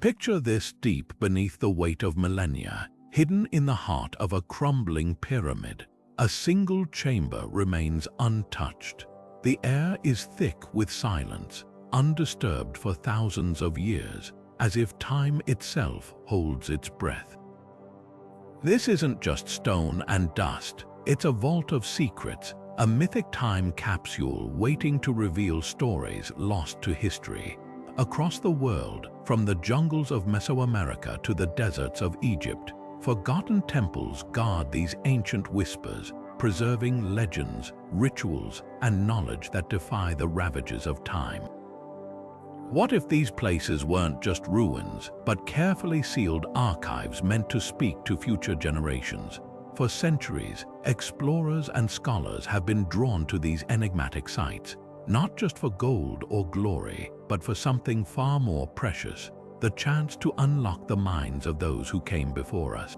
Picture this deep beneath the weight of millennia, hidden in the heart of a crumbling pyramid. A single chamber remains untouched. The air is thick with silence, undisturbed for thousands of years, as if time itself holds its breath. This isn't just stone and dust, it's a vault of secrets, a mythic time capsule waiting to reveal stories lost to history. Across the world, from the jungles of Mesoamerica to the deserts of Egypt, forgotten temples guard these ancient whispers, preserving legends, rituals, and knowledge that defy the ravages of time. What if these places weren't just ruins, but carefully sealed archives meant to speak to future generations? For centuries, explorers and scholars have been drawn to these enigmatic sites, not just for gold or glory, but for something far more precious, the chance to unlock the minds of those who came before us.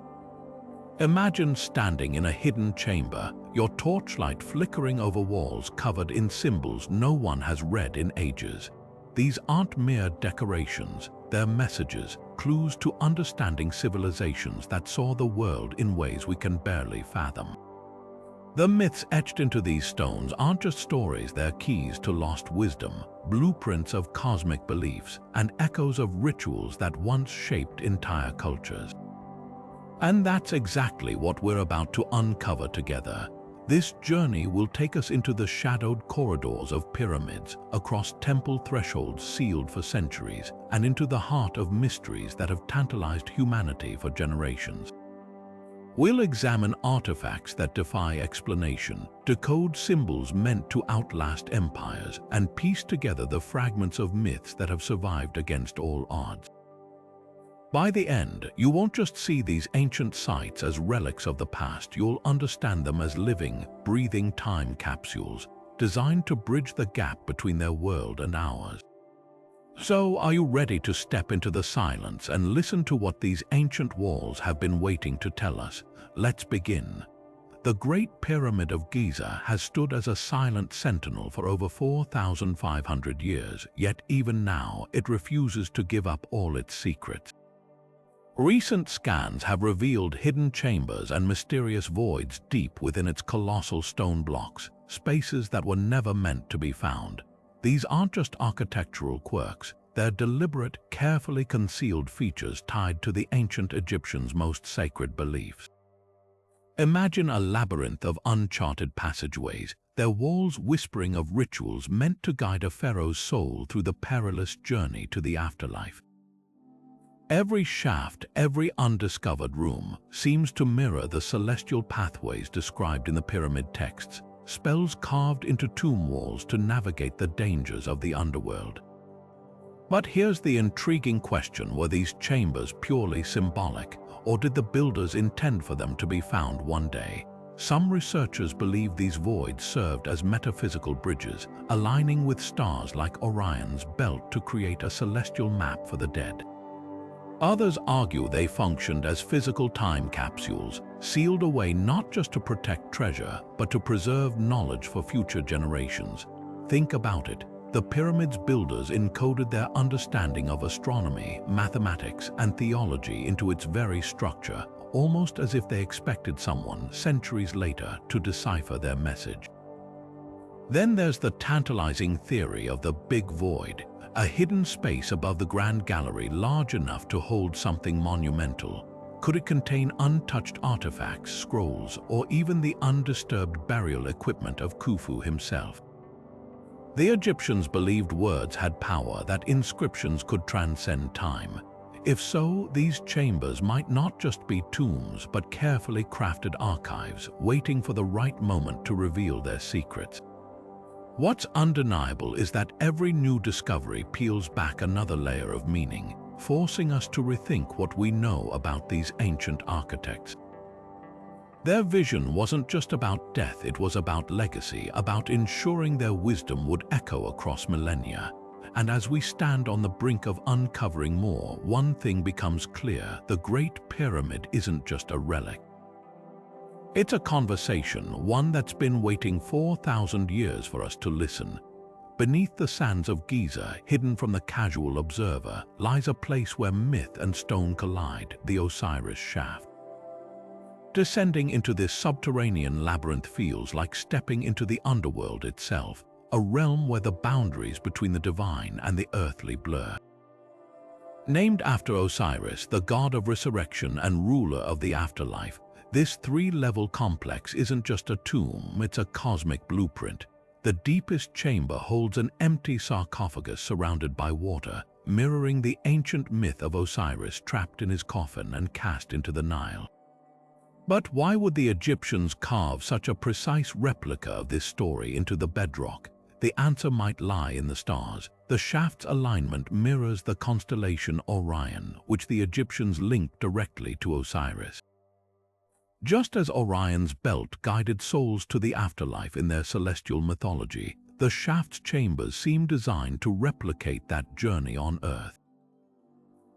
Imagine standing in a hidden chamber, your torchlight flickering over walls covered in symbols no one has read in ages. These aren't mere decorations, they're messages, clues to understanding civilizations that saw the world in ways we can barely fathom. The myths etched into these stones aren't just stories, they're keys to lost wisdom, blueprints of cosmic beliefs, and echoes of rituals that once shaped entire cultures. And that's exactly what we're about to uncover together. This journey will take us into the shadowed corridors of pyramids, across temple thresholds sealed for centuries, and into the heart of mysteries that have tantalized humanity for generations. We'll examine artifacts that defy explanation, decode symbols meant to outlast empires, and piece together the fragments of myths that have survived against all odds. By the end, you won't just see these ancient sites as relics of the past, you'll understand them as living, breathing time capsules, designed to bridge the gap between their world and ours. So, are you ready to step into the silence and listen to what these ancient walls have been waiting to tell us? Let's begin. The Great Pyramid of Giza has stood as a silent sentinel for over 4,500 years, yet even now it refuses to give up all its secrets. Recent scans have revealed hidden chambers and mysterious voids deep within its colossal stone blocks, spaces that were never meant to be found. These aren't just architectural quirks, they're deliberate, carefully concealed features tied to the ancient Egyptians' most sacred beliefs. Imagine a labyrinth of uncharted passageways, their walls whispering of rituals meant to guide a pharaoh's soul through the perilous journey to the afterlife. Every shaft, every undiscovered room, seems to mirror the celestial pathways described in the pyramid texts, spells carved into tomb walls to navigate the dangers of the underworld. But here's the intriguing question: were these chambers purely symbolic, or did the builders intend for them to be found one day? Some researchers believe these voids served as metaphysical bridges, aligning with stars like Orion's belt to create a celestial map for the dead. Others argue they functioned as physical time capsules, sealed away not just to protect treasure, but to preserve knowledge for future generations. Think about it. The pyramid's builders encoded their understanding of astronomy, mathematics, and theology into its very structure, almost as if they expected someone, centuries later, to decipher their message. Then there's the tantalizing theory of the Big Void, a hidden space above the Grand Gallery large enough to hold something monumental. Could it contain untouched artifacts, scrolls, or even the undisturbed burial equipment of Khufu himself? The Egyptians believed words had power, that inscriptions could transcend time. If so, these chambers might not just be tombs, but carefully crafted archives, waiting for the right moment to reveal their secrets. What's undeniable is that every new discovery peels back another layer of meaning, forcing us to rethink what we know about these ancient architects. Their vision wasn't just about death, it was about legacy, about ensuring their wisdom would echo across millennia. And as we stand on the brink of uncovering more, one thing becomes clear: the Great Pyramid isn't just a relic. It's a conversation, one that's been waiting 4,000 years for us to listen. Beneath the sands of Giza, hidden from the casual observer, lies a place where myth and stone collide, the Osiris Shaft. Descending into this subterranean labyrinth feels like stepping into the underworld itself, a realm where the boundaries between the divine and the earthly blur. Named after Osiris, the god of resurrection and ruler of the afterlife, this three-level complex isn't just a tomb, it's a cosmic blueprint. The deepest chamber holds an empty sarcophagus surrounded by water, mirroring the ancient myth of Osiris trapped in his coffin and cast into the Nile. But why would the Egyptians carve such a precise replica of this story into the bedrock? The answer might lie in the stars. The shaft's alignment mirrors the constellation Orion, which the Egyptians linked directly to Osiris. Just as Orion's belt guided souls to the afterlife in their celestial mythology, the shaft's chambers seem designed to replicate that journey on Earth.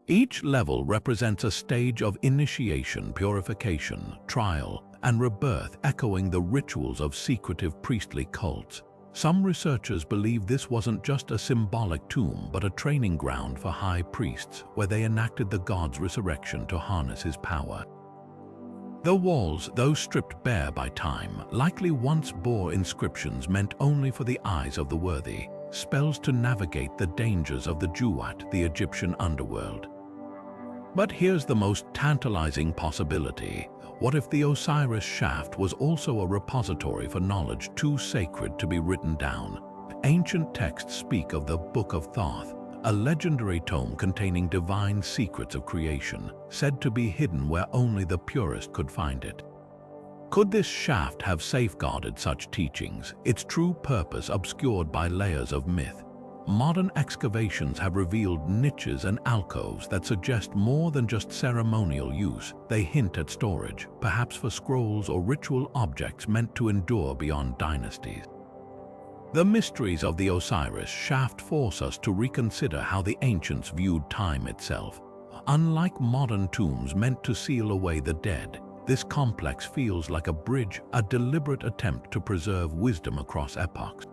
Each level represents a stage of initiation, purification, trial, and rebirth, echoing the rituals of secretive priestly cults. Some researchers believe this wasn't just a symbolic tomb, but a training ground for high priests, where they enacted the god's resurrection to harness his power. The walls, though stripped bare by time, likely once bore inscriptions meant only for the eyes of the worthy, spells to navigate the dangers of the Juwat, the Egyptian underworld. But here's the most tantalizing possibility. What if the Osiris Shaft was also a repository for knowledge too sacred to be written down? Ancient texts speak of the Book of Thoth, a legendary tome containing divine secrets of creation, said to be hidden where only the purest could find it. Could this shaft have safeguarded such teachings, its true purpose obscured by layers of myth? Modern excavations have revealed niches and alcoves that suggest more than just ceremonial use. They hint at storage, perhaps for scrolls or ritual objects meant to endure beyond dynasties. The mysteries of the Osiris Shaft force us to reconsider how the ancients viewed time itself. Unlike modern tombs meant to seal away the dead, this complex feels like a bridge, a deliberate attempt to preserve wisdom across epochs.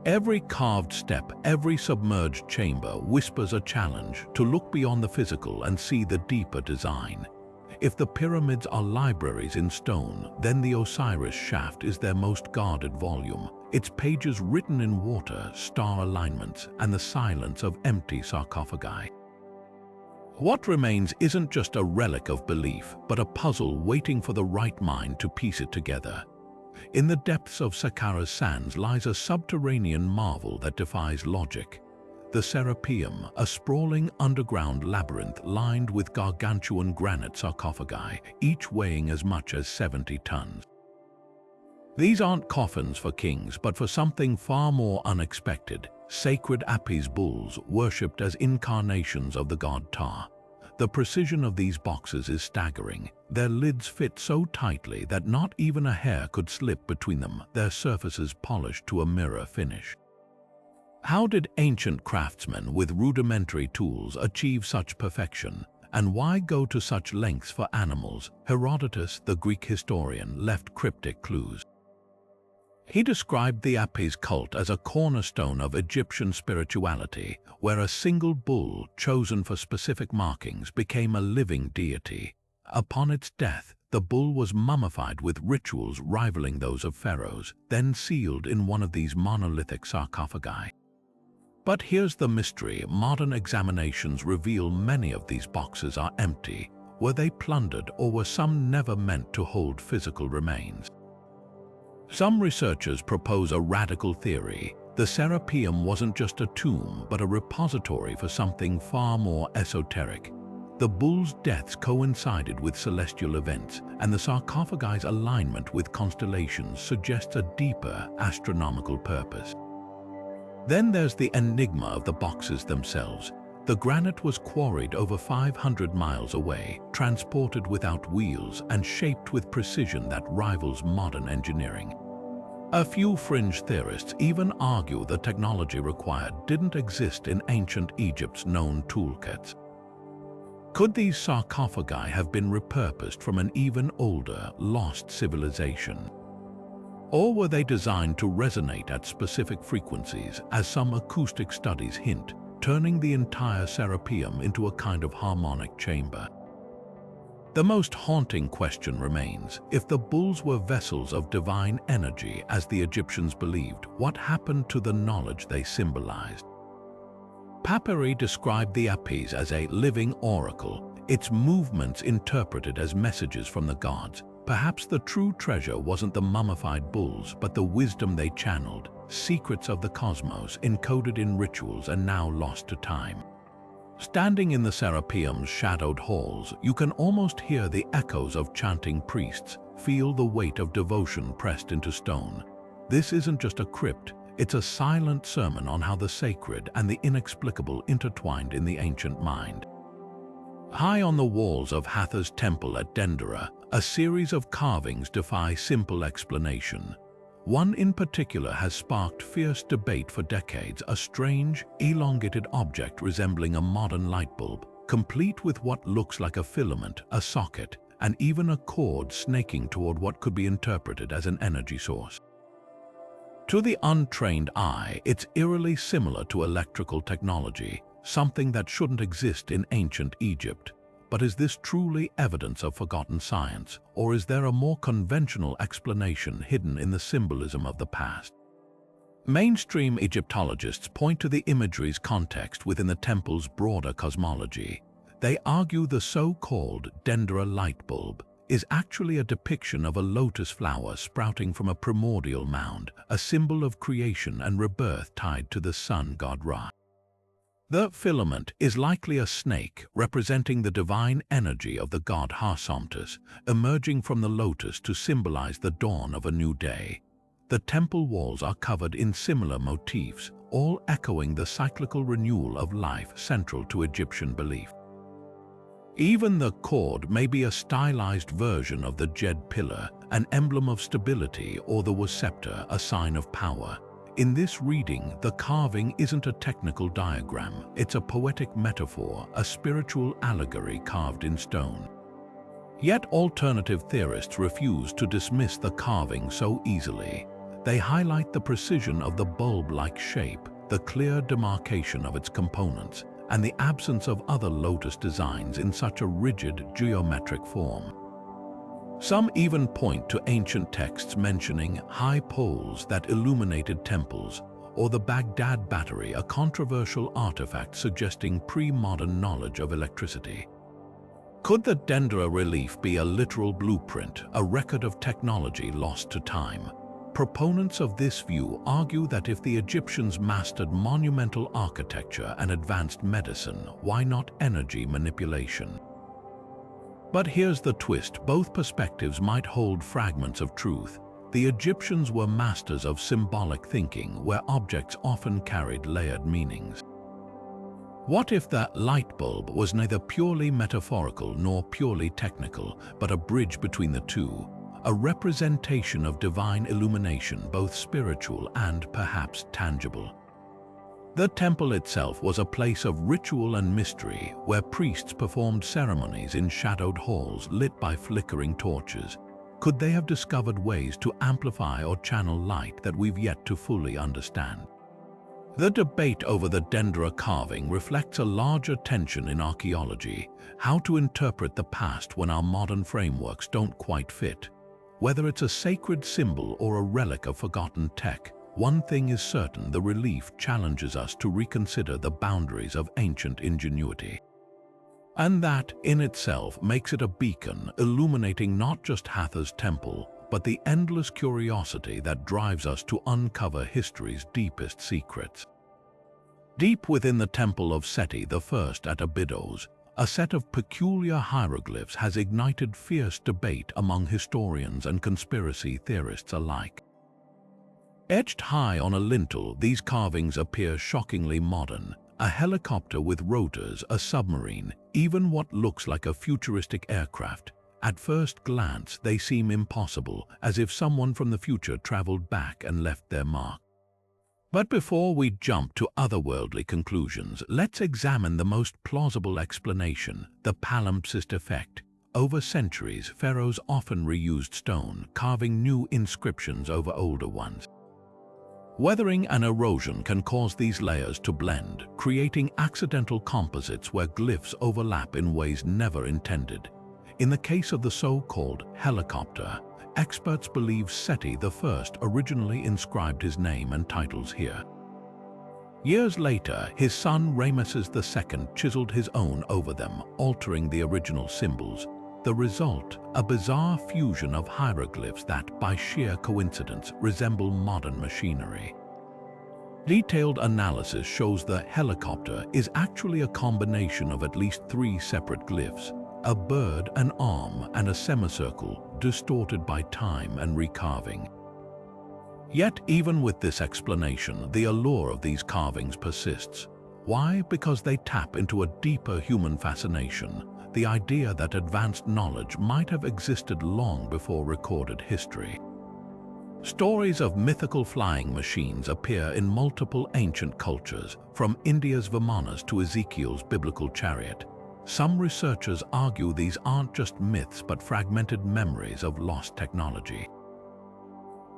Every carved step, every submerged chamber whispers a challenge to look beyond the physical and see the deeper design. If the pyramids are libraries in stone, then the Osiris Shaft is their most guarded volume, its pages written in water, star alignments, and the silence of empty sarcophagi. What remains isn't just a relic of belief, but a puzzle waiting for the right mind to piece it together. In the depths of Saqqara's sands lies a subterranean marvel that defies logic. The Serapeum, a sprawling underground labyrinth lined with gargantuan granite sarcophagi, each weighing as much as 70 tons. These aren't coffins for kings, but for something far more unexpected, sacred Apis bulls worshipped as incarnations of the god Ptah. The precision of these boxes is staggering. Their lids fit so tightly that not even a hair could slip between them, their surfaces polished to a mirror finish. How did ancient craftsmen with rudimentary tools achieve such perfection? And why go to such lengths for animals? Herodotus, the Greek historian, left cryptic clues. He described the Apis cult as a cornerstone of Egyptian spirituality, where a single bull, chosen for specific markings, became a living deity. Upon its death, the bull was mummified with rituals rivaling those of pharaohs, then sealed in one of these monolithic sarcophagi. But here's the mystery. Modern examinations reveal many of these boxes are empty. Were they plundered, or were some never meant to hold physical remains? Some researchers propose a radical theory. The Serapeum wasn't just a tomb, but a repository for something far more esoteric. The bull's deaths coincided with celestial events, and the sarcophagi's alignment with constellations suggests a deeper astronomical purpose. Then there's the enigma of the boxes themselves. The granite was quarried over 500 miles away, transported without wheels, and shaped with precision that rivals modern engineering. A few fringe theorists even argue the technology required didn't exist in ancient Egypt's known toolkits. Could these sarcophagi have been repurposed from an even older, lost civilization? Or were they designed to resonate at specific frequencies, as some acoustic studies hint, turning the entire Serapeum into a kind of harmonic chamber? The most haunting question remains: if the bulls were vessels of divine energy, as the Egyptians believed, what happened to the knowledge they symbolized? Papyri described the apis as a living oracle, its movements interpreted as messages from the gods. Perhaps the true treasure wasn't the mummified bulls, but the wisdom they channeled, secrets of the cosmos encoded in rituals and now lost to time. Standing in the Serapeum's shadowed halls, you can almost hear the echoes of chanting priests, feel the weight of devotion pressed into stone. This isn't just a crypt, it's a silent sermon on how the sacred and the inexplicable intertwined in the ancient mind. High on the walls of Hathor's temple at Dendera, a series of carvings defy simple explanation. One in particular has sparked fierce debate for decades: a strange, elongated object resembling a modern light bulb, complete with what looks like a filament, a socket, and even a cord snaking toward what could be interpreted as an energy source. To the untrained eye, it's eerily similar to electrical technology, something that shouldn't exist in ancient Egypt. But is this truly evidence of forgotten science, or is there a more conventional explanation hidden in the symbolism of the past? Mainstream Egyptologists point to the imagery's context within the temple's broader cosmology. They argue the so-called Dendera light bulb is actually a depiction of a lotus flower sprouting from a primordial mound, a symbol of creation and rebirth tied to the sun god Ra. The filament is likely a snake representing the divine energy of the god Harsomptus, emerging from the lotus to symbolize the dawn of a new day. The temple walls are covered in similar motifs, all echoing the cyclical renewal of life central to Egyptian belief. Even the cord may be a stylized version of the Djed pillar, an emblem of stability, or the scepter, a sign of power. In this reading, the carving isn't a technical diagram, it's a poetic metaphor, a spiritual allegory carved in stone. Yet alternative theorists refuse to dismiss the carving so easily. They highlight the precision of the bulb-like shape, the clear demarcation of its components, and the absence of other lotus designs in such a rigid geometric form. Some even point to ancient texts mentioning high poles that illuminated temples, or the Baghdad Battery, a controversial artifact suggesting pre-modern knowledge of electricity. Could the Dendera relief be a literal blueprint, a record of technology lost to time? Proponents of this view argue that if the Egyptians mastered monumental architecture and advanced medicine, why not energy manipulation? But here's the twist: both perspectives might hold fragments of truth. The Egyptians were masters of symbolic thinking, where objects often carried layered meanings. What if that light bulb was neither purely metaphorical nor purely technical, but a bridge between the two, a representation of divine illumination, both spiritual and perhaps tangible? The temple itself was a place of ritual and mystery, where priests performed ceremonies in shadowed halls lit by flickering torches. Could they have discovered ways to amplify or channel light that we've yet to fully understand? The debate over the Dendera carving reflects a larger tension in archaeology: how to interpret the past when our modern frameworks don't quite fit. Whether it's a sacred symbol or a relic of forgotten tech, one thing is certain: the relief challenges us to reconsider the boundaries of ancient ingenuity. And that, in itself, makes it a beacon, illuminating not just Hathor's temple, but the endless curiosity that drives us to uncover history's deepest secrets. Deep within the temple of Seti I at Abydos, a set of peculiar hieroglyphs has ignited fierce debate among historians and conspiracy theorists alike. Etched high on a lintel, these carvings appear shockingly modern: a helicopter with rotors, a submarine, even what looks like a futuristic aircraft. At first glance, they seem impossible, as if someone from the future traveled back and left their mark. But before we jump to otherworldly conclusions, let's examine the most plausible explanation: the palimpsest effect. Over centuries, pharaohs often reused stone, carving new inscriptions over older ones. Weathering and erosion can cause these layers to blend, creating accidental composites where glyphs overlap in ways never intended. In the case of the so-called helicopter, experts believe Seti I originally inscribed his name and titles here. Years later, his son Ramesses II chiseled his own over them, altering the original symbols. The result, a bizarre fusion of hieroglyphs that, by sheer coincidence, resemble modern machinery. Detailed analysis shows the helicopter is actually a combination of at least 3 separate glyphs: a bird, an arm, and a semicircle, distorted by time and recarving. Yet, even with this explanation, the allure of these carvings persists. Why? Because they tap into a deeper human fascination, the idea that advanced knowledge might have existed long before recorded history. Stories of mythical flying machines appear in multiple ancient cultures, from India's Vimanas to Ezekiel's biblical chariot. Some researchers argue these aren't just myths but fragmented memories of lost technology.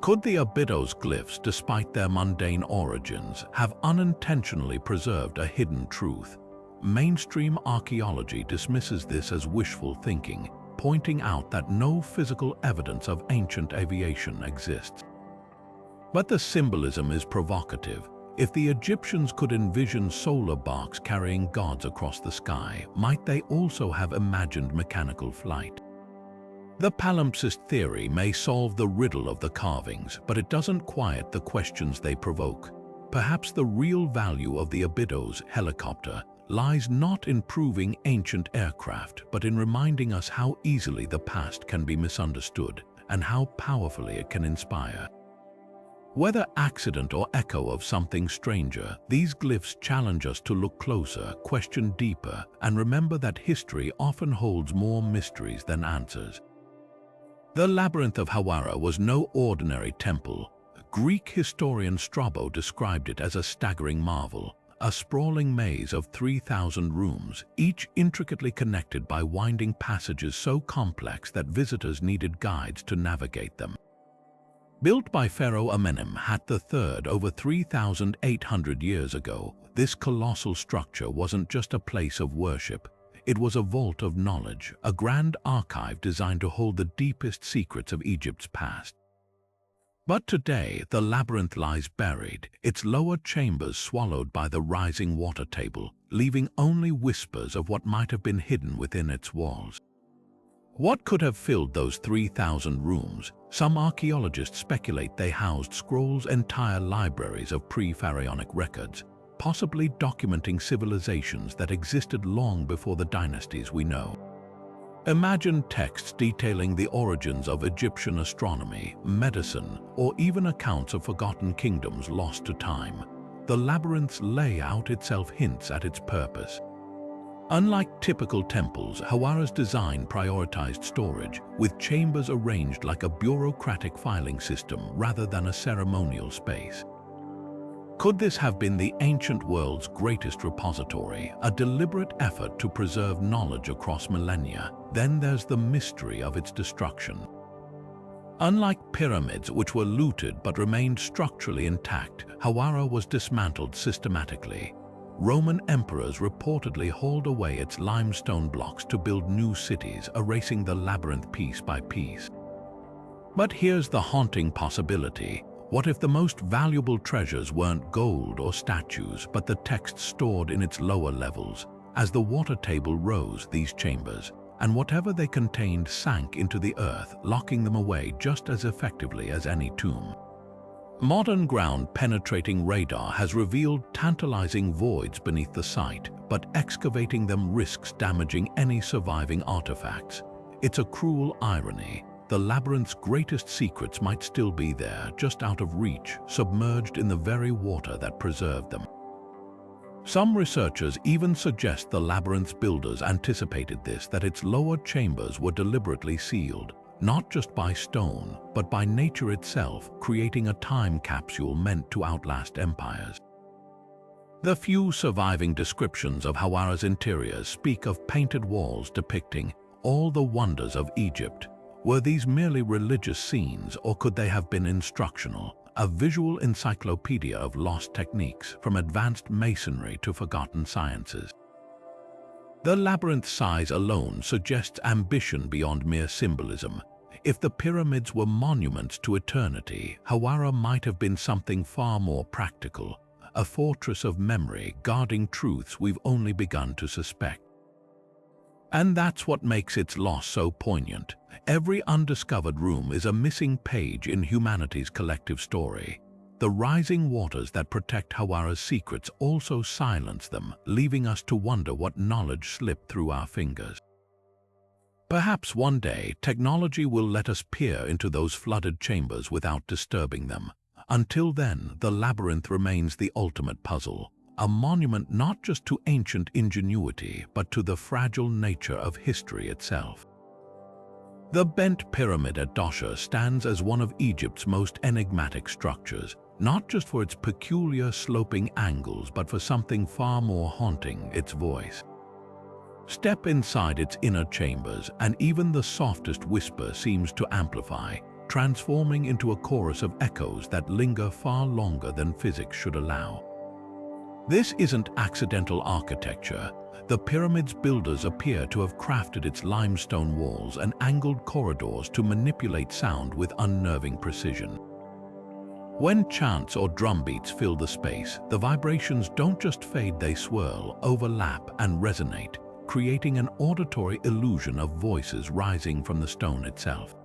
Could the Abydos glyphs, despite their mundane origins, have unintentionally preserved a hidden truth? Mainstream archaeology dismisses this as wishful thinking, pointing out that no physical evidence of ancient aviation exists. But the symbolism is provocative. If the Egyptians could envision solar barks carrying gods across the sky, might they also have imagined mechanical flight? The palimpsest theory may solve the riddle of the carvings, but it doesn't quiet the questions they provoke. Perhaps the real value of the Abydos helicopter lies not in proving ancient aircraft, but in reminding us how easily the past can be misunderstood and how powerfully it can inspire. Whether accident or echo of something stranger, these glyphs challenge us to look closer, question deeper, and remember that history often holds more mysteries than answers. The Labyrinth of Hawara was no ordinary temple. Greek historian Strabo described it as a staggering marvel, a sprawling maze of 3,000 rooms, each intricately connected by winding passages so complex that visitors needed guides to navigate them. Built by Pharaoh Amenemhat III over 3,800 years ago, this colossal structure wasn't just a place of worship. It was a vault of knowledge, a grand archive designed to hold the deepest secrets of Egypt's past. But today, the labyrinth lies buried, its lower chambers swallowed by the rising water table, leaving only whispers of what might have been hidden within its walls. What could have filled those 3,000 rooms? Some archaeologists speculate they housed scrolls, entire libraries of pre-pharaonic records, possibly documenting civilizations that existed long before the dynasties we know. Imagine texts detailing the origins of Egyptian astronomy, medicine, or even accounts of forgotten kingdoms lost to time. The labyrinth's layout itself hints at its purpose. Unlike typical temples, Hawara's design prioritized storage, with chambers arranged like a bureaucratic filing system rather than a ceremonial space. Could this have been the ancient world's greatest repository, a deliberate effort to preserve knowledge across millennia? Then there's the mystery of its destruction. Unlike pyramids, which were looted but remained structurally intact, Hawara was dismantled systematically. Roman emperors reportedly hauled away its limestone blocks to build new cities, erasing the labyrinth piece by piece. But here's the haunting possibility. What if the most valuable treasures weren't gold or statues, but the texts stored in its lower levels? As the water table rose, these chambers, and whatever they contained, sank into the earth, locking them away just as effectively as any tomb. Modern ground-penetrating radar has revealed tantalizing voids beneath the site, but excavating them risks damaging any surviving artifacts. It's a cruel irony. The labyrinth's greatest secrets might still be there, just out of reach, submerged in the very water that preserved them. Some researchers even suggest the labyrinth's builders anticipated this, that its lower chambers were deliberately sealed, not just by stone, but by nature itself, creating a time capsule meant to outlast empires. The few surviving descriptions of Hawara's interiors speak of painted walls depicting all the wonders of Egypt. Were these merely religious scenes, or could they have been instructional, a visual encyclopedia of lost techniques, from advanced masonry to forgotten sciences? The labyrinth size alone suggests ambition beyond mere symbolism. If the pyramids were monuments to eternity, Hawara might have been something far more practical, a fortress of memory guarding truths we've only begun to suspect. And that's what makes its loss so poignant. Every undiscovered room is a missing page in humanity's collective story. The rising waters that protect Hawara's secrets also silence them, leaving us to wonder what knowledge slipped through our fingers. Perhaps one day, technology will let us peer into those flooded chambers without disturbing them. Until then, the labyrinth remains the ultimate puzzle, a monument not just to ancient ingenuity, but to the fragile nature of history itself. The bent pyramid at Dosha stands as one of Egypt's most enigmatic structures, not just for its peculiar sloping angles, but for something far more haunting: its voice. Step inside its inner chambers, and even the softest whisper seems to amplify, transforming into a chorus of echoes that linger far longer than physics should allow. This isn't accidental architecture. The pyramid's builders appear to have crafted its limestone walls and angled corridors to manipulate sound with unnerving precision. When chants or drum beats fill the space, the vibrations don't just fade, they swirl, overlap, and resonate, creating an auditory illusion of voices rising from the stone itself.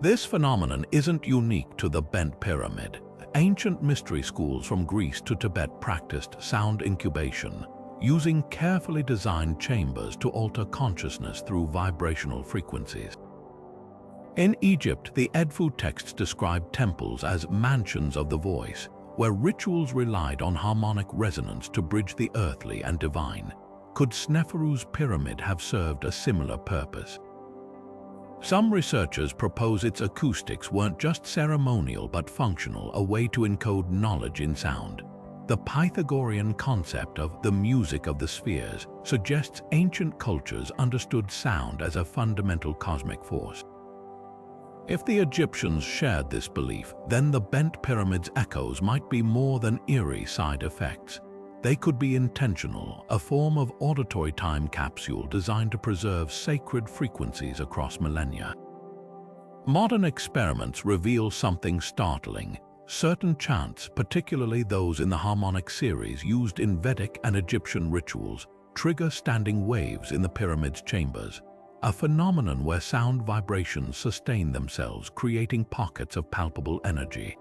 This phenomenon isn't unique to the bent pyramid. Ancient mystery schools from Greece to Tibet practiced sound incubation, using carefully designed chambers to alter consciousness through vibrational frequencies. In Egypt, the Edfu texts describe temples as mansions of the voice, where rituals relied on harmonic resonance to bridge the earthly and divine. Could Sneferu's pyramid have served a similar purpose? Some researchers propose its acoustics weren't just ceremonial but functional, a way to encode knowledge in sound. The Pythagorean concept of the music of the spheres suggests ancient cultures understood sound as a fundamental cosmic force. If the Egyptians shared this belief, then the bent pyramid's echoes might be more than eerie side effects. They could be intentional, a form of auditory time capsule designed to preserve sacred frequencies across millennia. Modern experiments reveal something startling. Certain chants, particularly those in the harmonic series used in Vedic and Egyptian rituals, trigger standing waves in the pyramid's chambers, a phenomenon where sound vibrations sustain themselves, creating pockets of palpable energy.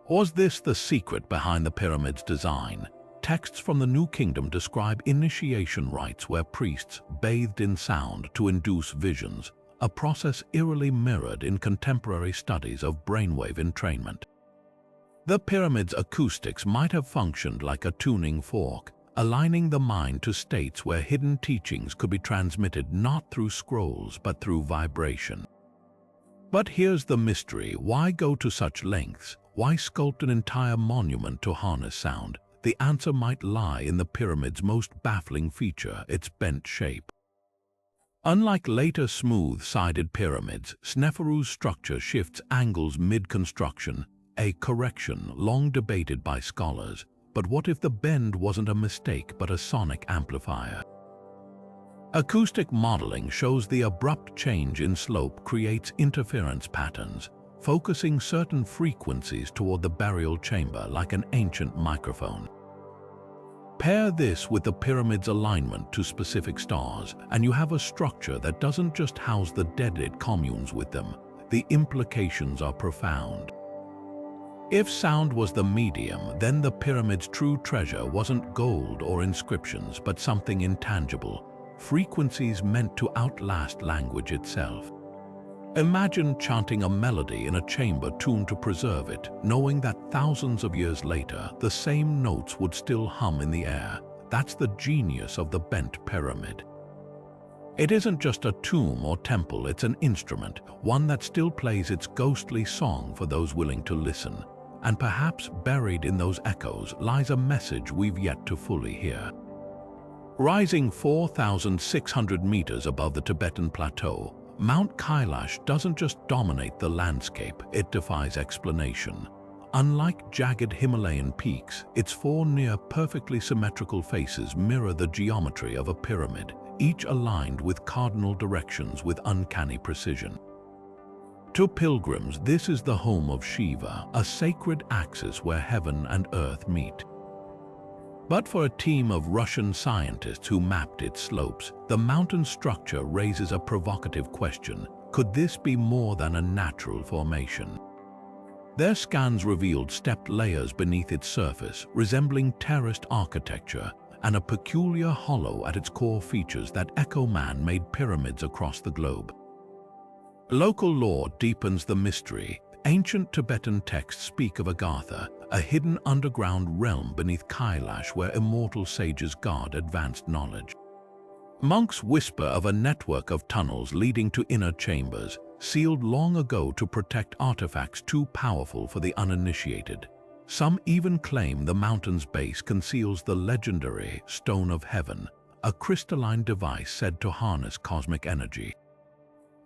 Was this the secret behind the pyramid's design? Texts from the New Kingdom describe initiation rites where priests bathed in sound to induce visions, a process eerily mirrored in contemporary studies of brainwave entrainment. The pyramid's acoustics might have functioned like a tuning fork, aligning the mind to states where hidden teachings could be transmitted not through scrolls but through vibration. But here's the mystery: why go to such lengths? Why sculpt an entire monument to harness sound? The answer might lie in the pyramid's most baffling feature: its bent shape. Unlike later smooth-sided pyramids, Sneferu's structure shifts angles mid-construction, a correction long debated by scholars. But what if the bend wasn't a mistake but a sonic amplifier? Acoustic modeling shows the abrupt change in slope creates interference patterns, focusing certain frequencies toward the burial chamber like an ancient microphone. Pair this with the pyramid's alignment to specific stars, and you have a structure that doesn't just house the dead, it communes with them. The implications are profound. If sound was the medium, then the pyramid's true treasure wasn't gold or inscriptions, but something intangible, frequencies meant to outlast language itself. Imagine chanting a melody in a chamber tuned to preserve it, knowing that thousands of years later, the same notes would still hum in the air. That's the genius of the bent pyramid. It isn't just a tomb or temple, it's an instrument, one that still plays its ghostly song for those willing to listen. And perhaps buried in those echoes lies a message we've yet to fully hear. Rising 4,600 meters above the Tibetan plateau, Mount Kailash doesn't just dominate the landscape, it defies explanation. Unlike jagged Himalayan peaks, its four near-perfectly symmetrical faces mirror the geometry of a pyramid, each aligned with cardinal directions with uncanny precision. To pilgrims, this is the home of Shiva, a sacred axis where heaven and earth meet. But for a team of Russian scientists who mapped its slopes, the mountain structure raises a provocative question. Could this be more than a natural formation? Their scans revealed stepped layers beneath its surface, resembling terraced architecture, and a peculiar hollow at its core features that echo man-made pyramids across the globe. Local lore deepens the mystery. Ancient Tibetan texts speak of Agartha, a hidden underground realm beneath Kailash where immortal sages guard advanced knowledge. Monks whisper of a network of tunnels leading to inner chambers, sealed long ago to protect artifacts too powerful for the uninitiated. Some even claim the mountain's base conceals the legendary Stone of Heaven, a crystalline device said to harness cosmic energy.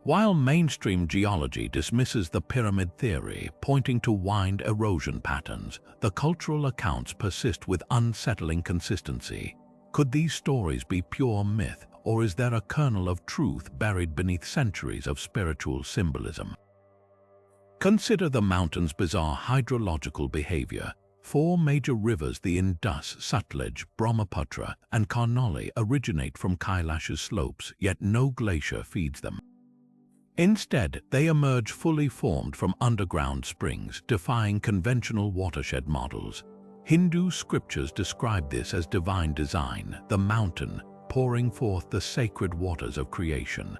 While mainstream geology dismisses the pyramid theory, pointing to wind erosion patterns, the cultural accounts persist with unsettling consistency. Could these stories be pure myth, or is there a kernel of truth buried beneath centuries of spiritual symbolism? Consider the mountain's bizarre hydrological behavior. Four major rivers, the Indus, Sutlej, Brahmaputra, and Karnali, originate from Kailash's slopes, yet no glacier feeds them. Instead, they emerge fully formed from underground springs, defying conventional watershed models. Hindu scriptures describe this as divine design, the mountain pouring forth the sacred waters of creation.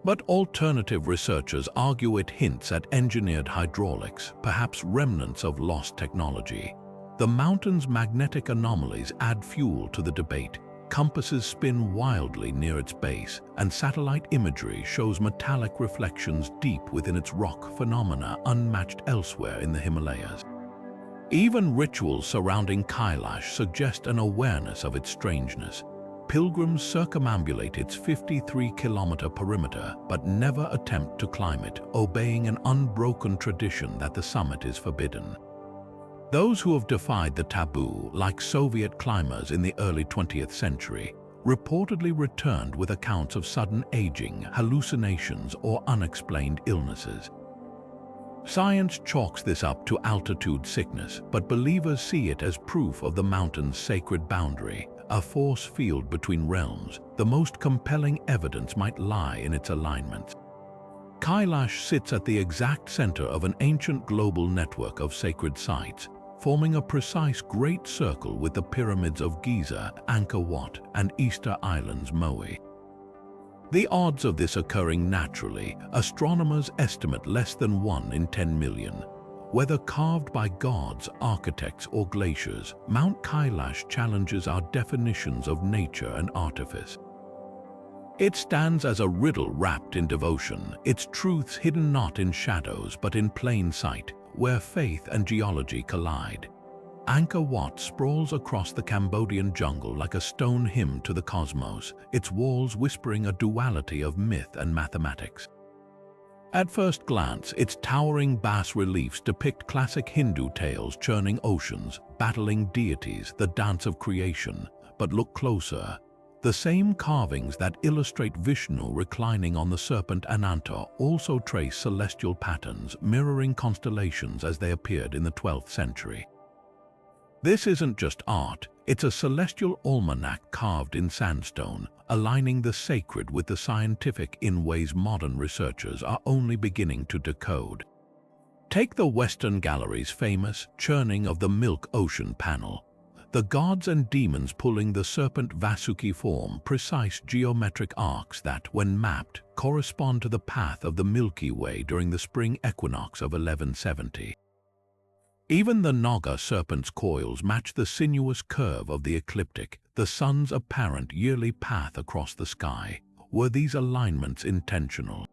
But alternative researchers argue it hints at engineered hydraulics, perhaps remnants of lost technology. The mountain's magnetic anomalies add fuel to the debate. Compasses spin wildly near its base, and satellite imagery shows metallic reflections deep within its rock, phenomena unmatched elsewhere in the Himalayas. Even rituals surrounding Kailash suggest an awareness of its strangeness. Pilgrims circumambulate its 53-kilometer perimeter but never attempt to climb it, obeying an unbroken tradition that the summit is forbidden. Those who have defied the taboo, like Soviet climbers in the early 20th century, reportedly returned with accounts of sudden aging, hallucinations, or unexplained illnesses. Science chalks this up to altitude sickness, but believers see it as proof of the mountain's sacred boundary, a force field between realms. The most compelling evidence might lie in its alignments. Kailash sits at the exact center of an ancient global network of sacred sites, forming a precise great circle with the pyramids of Giza, Angkor Wat, and Easter Island's Moai. The odds of this occurring naturally, astronomers estimate less than 1 in 10 million. Whether carved by gods, architects, or glaciers, Mount Kailash challenges our definitions of nature and artifice. It stands as a riddle wrapped in devotion, its truths hidden not in shadows but in plain sight, where faith and geology collide. Angkor Wat sprawls across the Cambodian jungle like a stone hymn to the cosmos, its walls whispering a duality of myth and mathematics. At first glance, its towering bas-reliefs depict classic Hindu tales churning oceans, battling deities, the dance of creation. But look closer. The same carvings that illustrate Vishnu reclining on the serpent Ananta also trace celestial patterns, mirroring constellations as they appeared in the 12th century. This isn't just art, it's a celestial almanac carved in sandstone, aligning the sacred with the scientific in ways modern researchers are only beginning to decode. Take the Western Gallery's famous churning of the Milk Ocean panel. The gods and demons pulling the serpent Vasuki form precise geometric arcs that, when mapped, correspond to the path of the Milky Way during the spring equinox of 1170. Even the Naga serpent's coils match the sinuous curve of the ecliptic, the sun's apparent yearly path across the sky. Were these alignments intentional?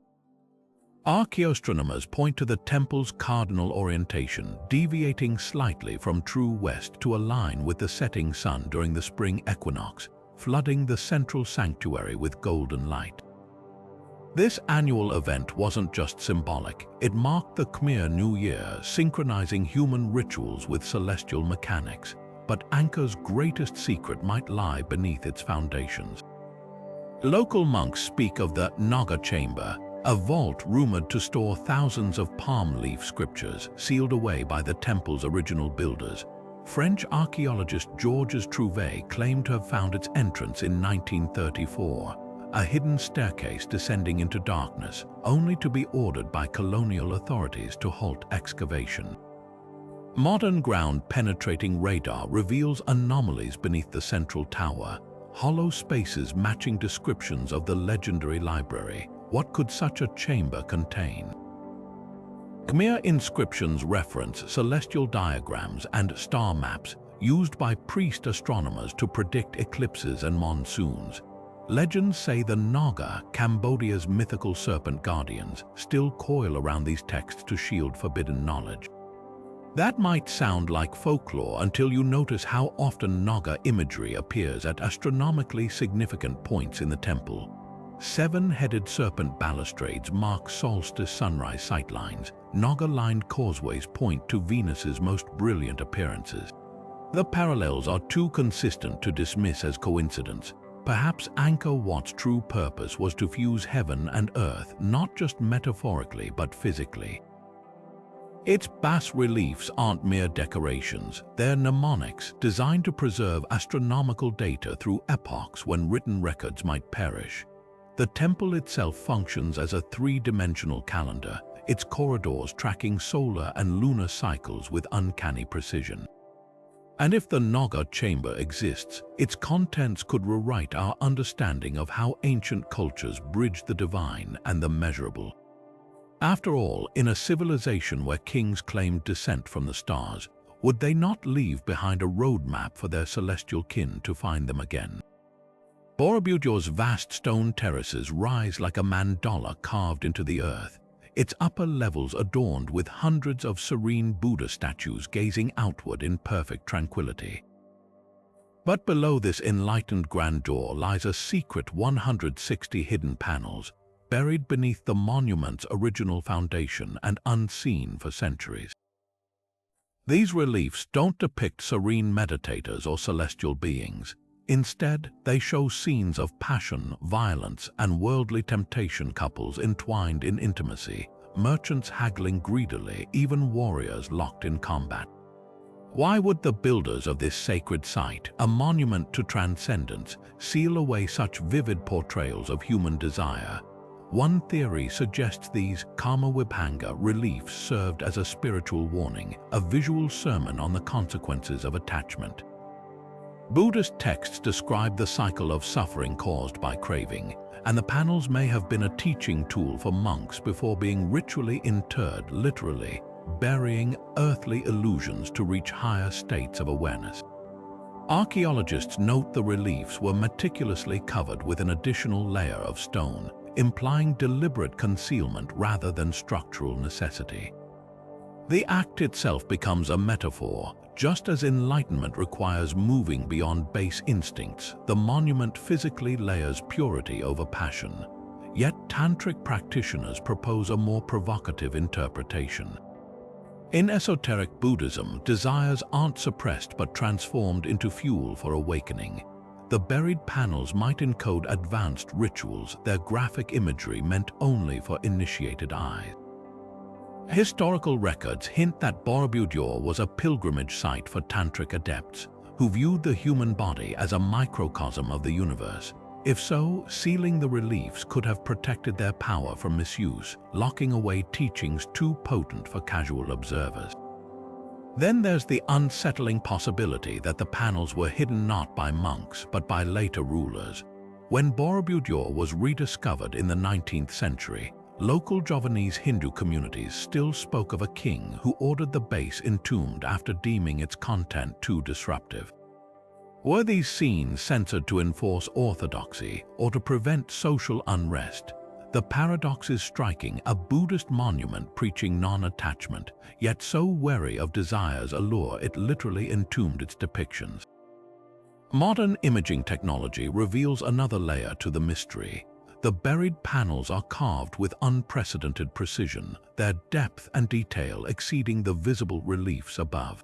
Archaeoastronomers point to the temple's cardinal orientation, deviating slightly from true west to align with the setting sun during the spring equinox. flooding the central sanctuary with golden light. This annual event wasn't just symbolic, it marked the Khmer New Year, synchronizing human rituals with celestial mechanics. But Angkor's greatest secret might lie beneath its foundations. Local monks speak of the Naga Chamber, a vault rumored to store thousands of palm leaf scriptures sealed away by the temple's original builders. French archaeologist Georges Trouvé claimed to have found its entrance in 1934, a hidden staircase descending into darkness, only to be ordered by colonial authorities to halt excavation. Modern ground-penetrating radar reveals anomalies beneath the central tower, hollow spaces matching descriptions of the legendary library. What could such a chamber contain? Khmer inscriptions reference celestial diagrams and star maps used by priest astronomers to predict eclipses and monsoons. Legends say the Naga, Cambodia's mythical serpent guardians, still coil around these texts to shield forbidden knowledge. That might sound like folklore until you notice how often Naga imagery appears at astronomically significant points in the temple. Seven-headed serpent balustrades mark solstice sunrise sightlines. Naga-lined causeways point to Venus's most brilliant appearances. The parallels are too consistent to dismiss as coincidence. Perhaps Angkor Wat's true purpose was to fuse heaven and earth, not just metaphorically but physically. Its bas-reliefs aren't mere decorations, they're mnemonics designed to preserve astronomical data through epochs when written records might perish. The temple itself functions as a three-dimensional calendar, its corridors tracking solar and lunar cycles with uncanny precision. And if the Naga chamber exists, its contents could rewrite our understanding of how ancient cultures bridged the divine and the measurable. After all, in a civilization where kings claimed descent from the stars, would they not leave behind a roadmap for their celestial kin to find them again? Borobudur's vast stone terraces rise like a mandala carved into the earth, its upper levels adorned with hundreds of serene Buddha statues gazing outward in perfect tranquility. But below this enlightened grandeur lies a secret 160 hidden panels, buried beneath the monument's original foundation and unseen for centuries. These reliefs don't depict serene meditators or celestial beings. Instead, they show scenes of passion, violence, and worldly temptation, couples entwined in intimacy, merchants haggling greedily, even warriors locked in combat. Why would the builders of this sacred site, a monument to transcendence, seal away such vivid portrayals of human desire? One theory suggests these Karmawibhanga reliefs served as a spiritual warning, a visual sermon on the consequences of attachment. Buddhist texts describe the cycle of suffering caused by craving, and the panels may have been a teaching tool for monks before being ritually interred, literally burying earthly illusions to reach higher states of awareness. Archaeologists note the reliefs were meticulously covered with an additional layer of stone, implying deliberate concealment rather than structural necessity. The act itself becomes a metaphor. Just as enlightenment requires moving beyond base instincts, the monument physically layers purity over passion. Yet tantric practitioners propose a more provocative interpretation. In esoteric Buddhism, desires aren't suppressed but transformed into fuel for awakening. The buried panels might encode advanced rituals, their graphic imagery meant only for initiated eyes. Historical records hint that Borobudur was a pilgrimage site for tantric adepts, who viewed the human body as a microcosm of the universe. If so, sealing the reliefs could have protected their power from misuse, locking away teachings too potent for casual observers. Then there's the unsettling possibility that the panels were hidden not by monks but by later rulers. When Borobudur was rediscovered in the 19th century, local Javanese Hindu communities still spoke of a king who ordered the base entombed after deeming its content too disruptive. Were these scenes censored to enforce orthodoxy or to prevent social unrest? The paradox is striking, a Buddhist monument preaching non-attachment, yet so wary of desire's allure it literally entombed its depictions. Modern imaging technology reveals another layer to the mystery. The buried panels are carved with unprecedented precision, their depth and detail exceeding the visible reliefs above.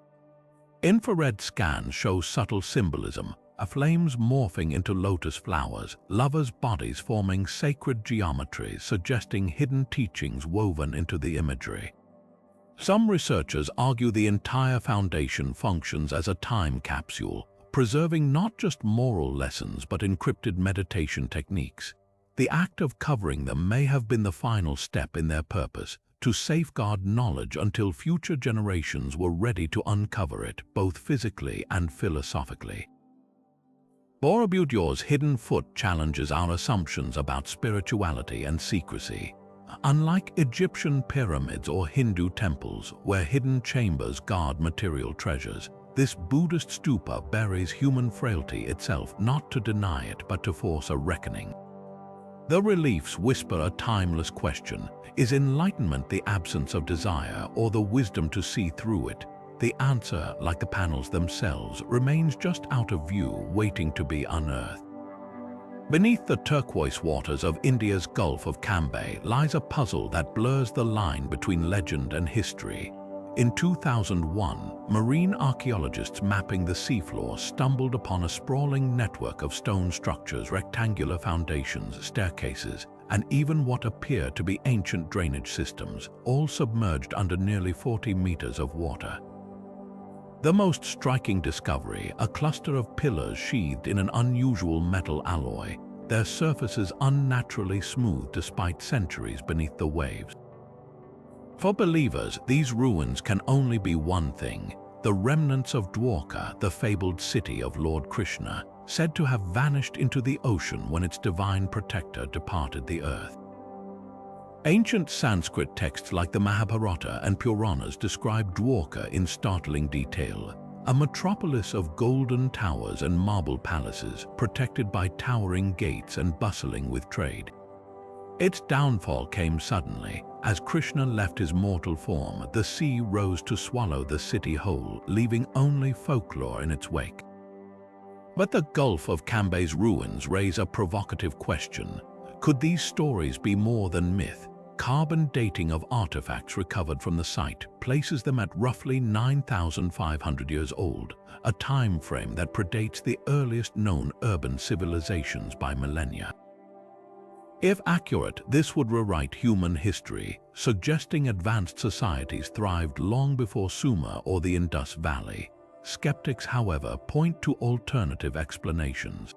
Infrared scans show subtle symbolism, flames morphing into lotus flowers, lovers' bodies forming sacred geometries suggesting hidden teachings woven into the imagery. Some researchers argue the entire foundation functions as a time capsule, preserving not just moral lessons but encrypted meditation techniques. The act of covering them may have been the final step in their purpose, to safeguard knowledge until future generations were ready to uncover it, both physically and philosophically. Borobudur's hidden foot challenges our assumptions about spirituality and secrecy. Unlike Egyptian pyramids or Hindu temples, where hidden chambers guard material treasures, this Buddhist stupa buries human frailty itself, not to deny it but to force a reckoning. The reliefs whisper a timeless question: is enlightenment the absence of desire or the wisdom to see through it? The answer, like the panels themselves, remains just out of view, waiting to be unearthed. Beneath the turquoise waters of India's Gulf of Cambay lies a puzzle that blurs the line between legend and history. In 2001, marine archaeologists mapping the seafloor stumbled upon a sprawling network of stone structures, rectangular foundations, staircases, and even what appear to be ancient drainage systems, all submerged under nearly 40 meters of water. The most striking discovery, a cluster of pillars sheathed in an unusual metal alloy, their surfaces unnaturally smooth despite centuries beneath the waves. For believers, these ruins can only be one thing: the remnants of Dwarka, the fabled city of Lord Krishna, said to have vanished into the ocean when its divine protector departed the earth. Ancient Sanskrit texts like the Mahabharata and Puranas describe Dwarka in startling detail, a metropolis of golden towers and marble palaces protected by towering gates and bustling with trade. Its downfall came suddenly. As Krishna left his mortal form, the sea rose to swallow the city whole, leaving only folklore in its wake. But the Gulf of Cambay's ruins raise a provocative question. Could these stories be more than myth? Carbon dating of artifacts recovered from the site places them at roughly 9,500 years old, a time frame that predates the earliest known urban civilizations by millennia. If accurate, this would rewrite human history, suggesting advanced societies thrived long before Sumer or the Indus Valley. Skeptics, however, point to alternative explanations.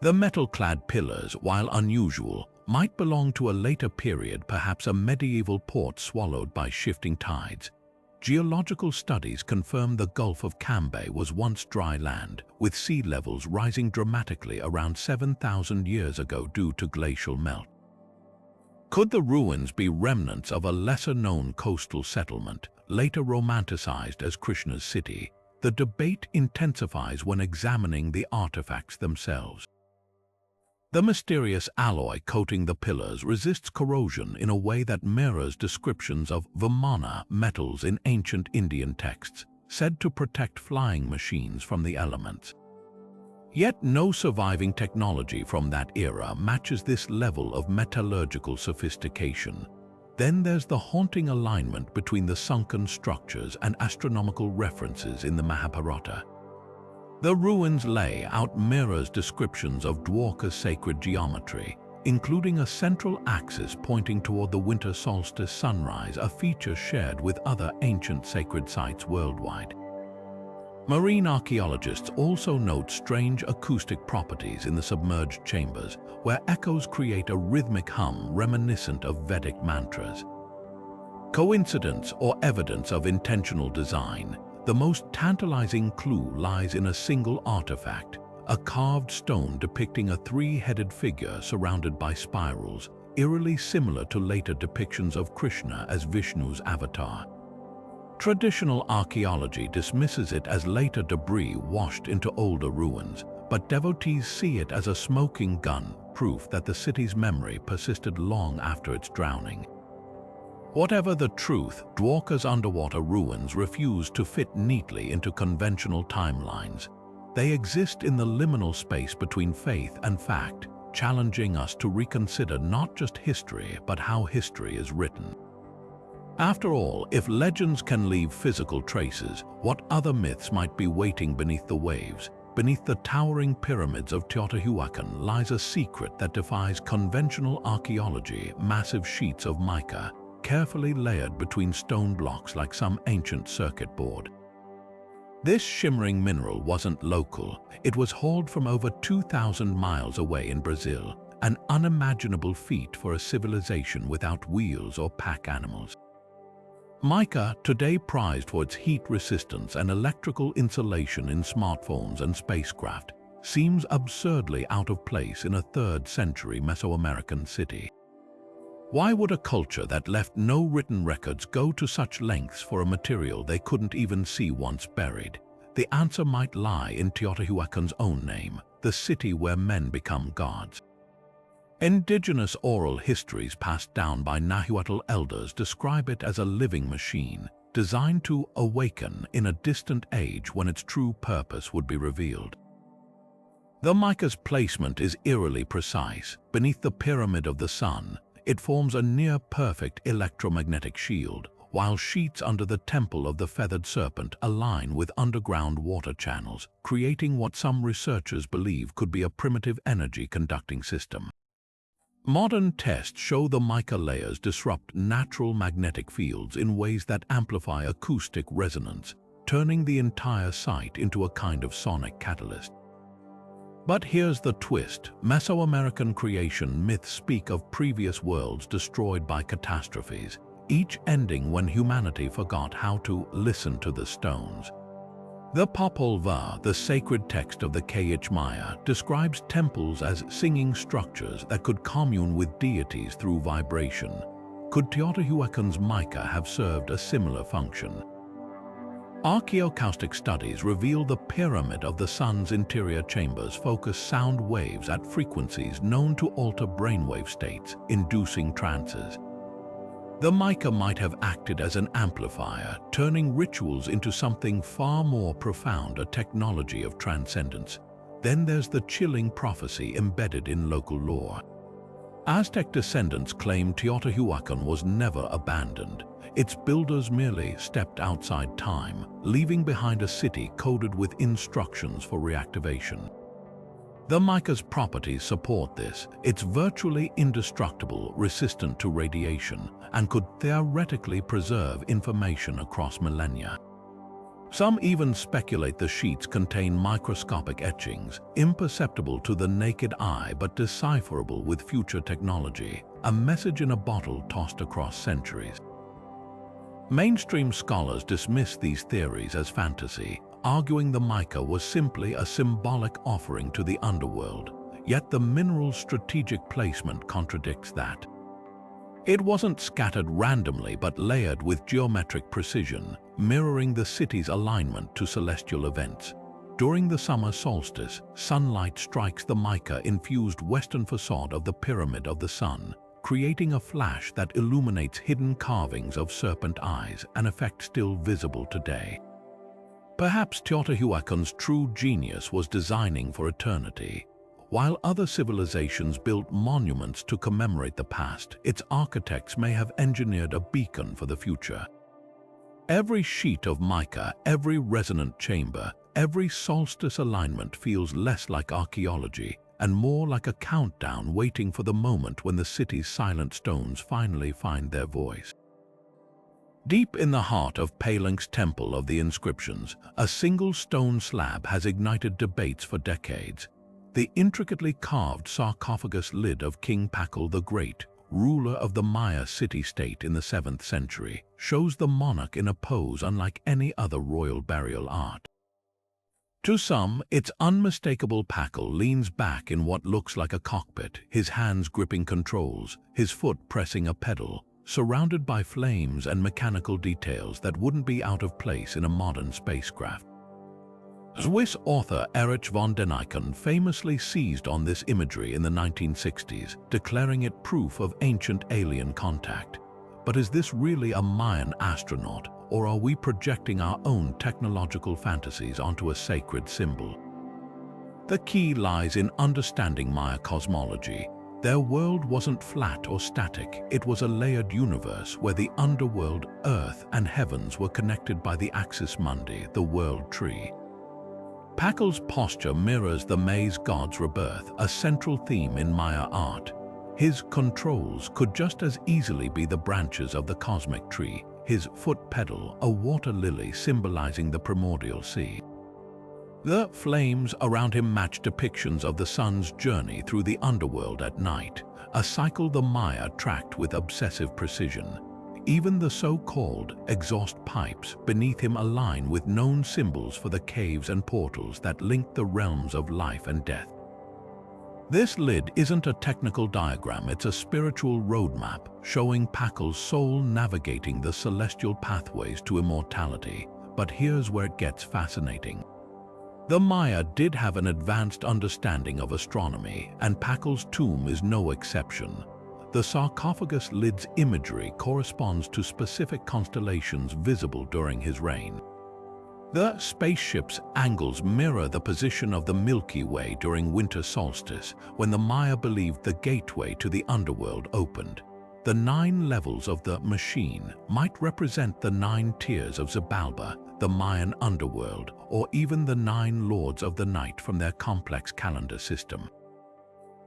The metal-clad pillars, while unusual, might belong to a later period, perhaps a medieval port swallowed by shifting tides. Geological studies confirm the Gulf of Cambay was once dry land, with sea levels rising dramatically around 7,000 years ago due to glacial melt. Could the ruins be remnants of a lesser-known coastal settlement, later romanticized as Krishna's city? The debate intensifies when examining the artifacts themselves. The mysterious alloy coating the pillars resists corrosion in a way that mirrors descriptions of Vimana metals in ancient Indian texts, said to protect flying machines from the elements. Yet no surviving technology from that era matches this level of metallurgical sophistication. Then there's the haunting alignment between the sunken structures and astronomical references in the Mahabharata. The ruins' layout mirrors descriptions of Dwarka's sacred geometry, including a central axis pointing toward the winter solstice sunrise, a feature shared with other ancient sacred sites worldwide. Marine archaeologists also note strange acoustic properties in the submerged chambers, where echoes create a rhythmic hum reminiscent of Vedic mantras. Coincidence or evidence of intentional design? The most tantalizing clue lies in a single artifact, a carved stone depicting a three-headed figure surrounded by spirals, eerily similar to later depictions of Krishna as Vishnu's avatar. Traditional archaeology dismisses it as later debris washed into older ruins, but devotees see it as a smoking gun, proof that the city's memory persisted long after its drowning. Whatever the truth, Dwarka's underwater ruins refuse to fit neatly into conventional timelines. They exist in the liminal space between faith and fact, challenging us to reconsider not just history, but how history is written. After all, if legends can leave physical traces, what other myths might be waiting beneath the waves? Beneath the towering pyramids of Teotihuacan lies a secret that defies conventional archaeology: massive sheets of mica, carefully layered between stone blocks like some ancient circuit board. This shimmering mineral wasn't local. It was hauled from over 2,000 miles away in Brazil, an unimaginable feat for a civilization without wheels or pack animals. Mica, today prized for its heat resistance and electrical insulation in smartphones and spacecraft, seems absurdly out of place in a 3rd century Mesoamerican city. Why would a culture that left no written records go to such lengths for a material they couldn't even see once buried? The answer might lie in Teotihuacan's own name, the city where men become gods. Indigenous oral histories passed down by Nahuatl elders describe it as a living machine, designed to awaken in a distant age when its true purpose would be revealed. The mica's placement is eerily precise. Beneath the Pyramid of the Sun, it forms a near-perfect electromagnetic shield, while sheets under the Temple of the Feathered Serpent align with underground water channels, creating what some researchers believe could be a primitive energy conducting system. Modern tests show the mica layers disrupt natural magnetic fields in ways that amplify acoustic resonance, turning the entire site into a kind of sonic catalyst. But here's the twist. Mesoamerican creation myths speak of previous worlds destroyed by catastrophes, each ending when humanity forgot how to listen to the stones. The Popol Vuh, the sacred text of the Kailash Maya, describes temples as singing structures that could commune with deities through vibration. Could Teotihuacan's mica have served a similar function? Archaeoacoustic studies reveal the Pyramid of the Sun's interior chambers focus sound waves at frequencies known to alter brainwave states, inducing trances. The mica might have acted as an amplifier, turning rituals into something far more profound, a technology of transcendence. Then there's the chilling prophecy embedded in local lore. Aztec descendants claim Teotihuacan was never abandoned. Its builders merely stepped outside time, leaving behind a city coded with instructions for reactivation. The mica's properties support this. It's virtually indestructible, resistant to radiation, and could theoretically preserve information across millennia. Some even speculate the sheets contain microscopic etchings, imperceptible to the naked eye but decipherable with future technology, a message in a bottle tossed across centuries. Mainstream scholars dismiss these theories as fantasy, arguing the mica was simply a symbolic offering to the underworld, yet the mineral's strategic placement contradicts that. It wasn't scattered randomly but layered with geometric precision, mirroring the city's alignment to celestial events. During the summer solstice, sunlight strikes the mica-infused western facade of the Pyramid of the Sun, creating a flash that illuminates hidden carvings of serpent eyes, an effect still visible today. Perhaps Teotihuacan's true genius was designing for eternity. While other civilizations built monuments to commemorate the past, its architects may have engineered a beacon for the future. Every sheet of mica, every resonant chamber, every solstice alignment feels less like archaeology and more like a countdown waiting for the moment when the city's silent stones finally find their voice. Deep in the heart of Palenque's Temple of the Inscriptions, a single stone slab has ignited debates for decades. The intricately carved sarcophagus lid of King Pakal the Great, ruler of the Maya city-state in the 7th century, shows the monarch in a pose unlike any other royal burial art. To some, its unmistakable Pakal leans back in what looks like a cockpit, his hands gripping controls, his foot pressing a pedal, surrounded by flames and mechanical details that wouldn't be out of place in a modern spacecraft. Swiss author Erich von Däniken famously seized on this imagery in the 1960s, declaring it proof of ancient alien contact. But is this really a Mayan astronaut, or are we projecting our own technological fantasies onto a sacred symbol? The key lies in understanding Maya cosmology. Their world wasn't flat or static, it was a layered universe where the underworld, earth, and heavens were connected by the axis mundi, the world tree. Pakal's posture mirrors the maize god's rebirth, a central theme in Maya art. His controls could just as easily be the branches of the cosmic tree, his foot pedal a water lily symbolizing the primordial sea. The flames around him match depictions of the sun's journey through the underworld at night, a cycle the Maya tracked with obsessive precision. Even the so-called exhaust pipes beneath him align with known symbols for the caves and portals that link the realms of life and death. This lid isn't a technical diagram, it's a spiritual roadmap showing Pakal's soul navigating the celestial pathways to immortality. But here's where it gets fascinating. The Maya did have an advanced understanding of astronomy, and Pakal's tomb is no exception. The sarcophagus lid's imagery corresponds to specific constellations visible during his reign. The spaceship's angles mirror the position of the Milky Way during winter solstice, when the Maya believed the gateway to the underworld opened. The 9 levels of the machine might represent the 9 tiers of Xibalba, the Mayan underworld, or even the 9 lords of the night from their complex calendar system.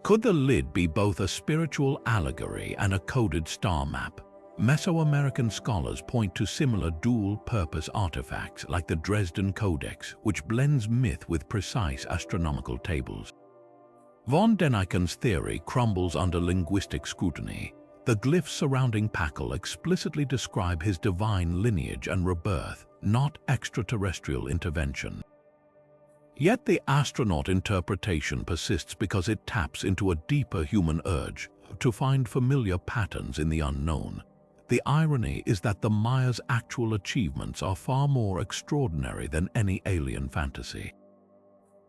Could the lid be both a spiritual allegory and a coded star map? Mesoamerican scholars point to similar dual-purpose artifacts like the Dresden Codex, which blends myth with precise astronomical tables. Von Däniken's theory crumbles under linguistic scrutiny. The glyphs surrounding Pakal explicitly describe his divine lineage and rebirth, not extraterrestrial intervention. Yet the astronaut interpretation persists because it taps into a deeper human urge to find familiar patterns in the unknown. The irony is that the Maya's actual achievements are far more extraordinary than any alien fantasy.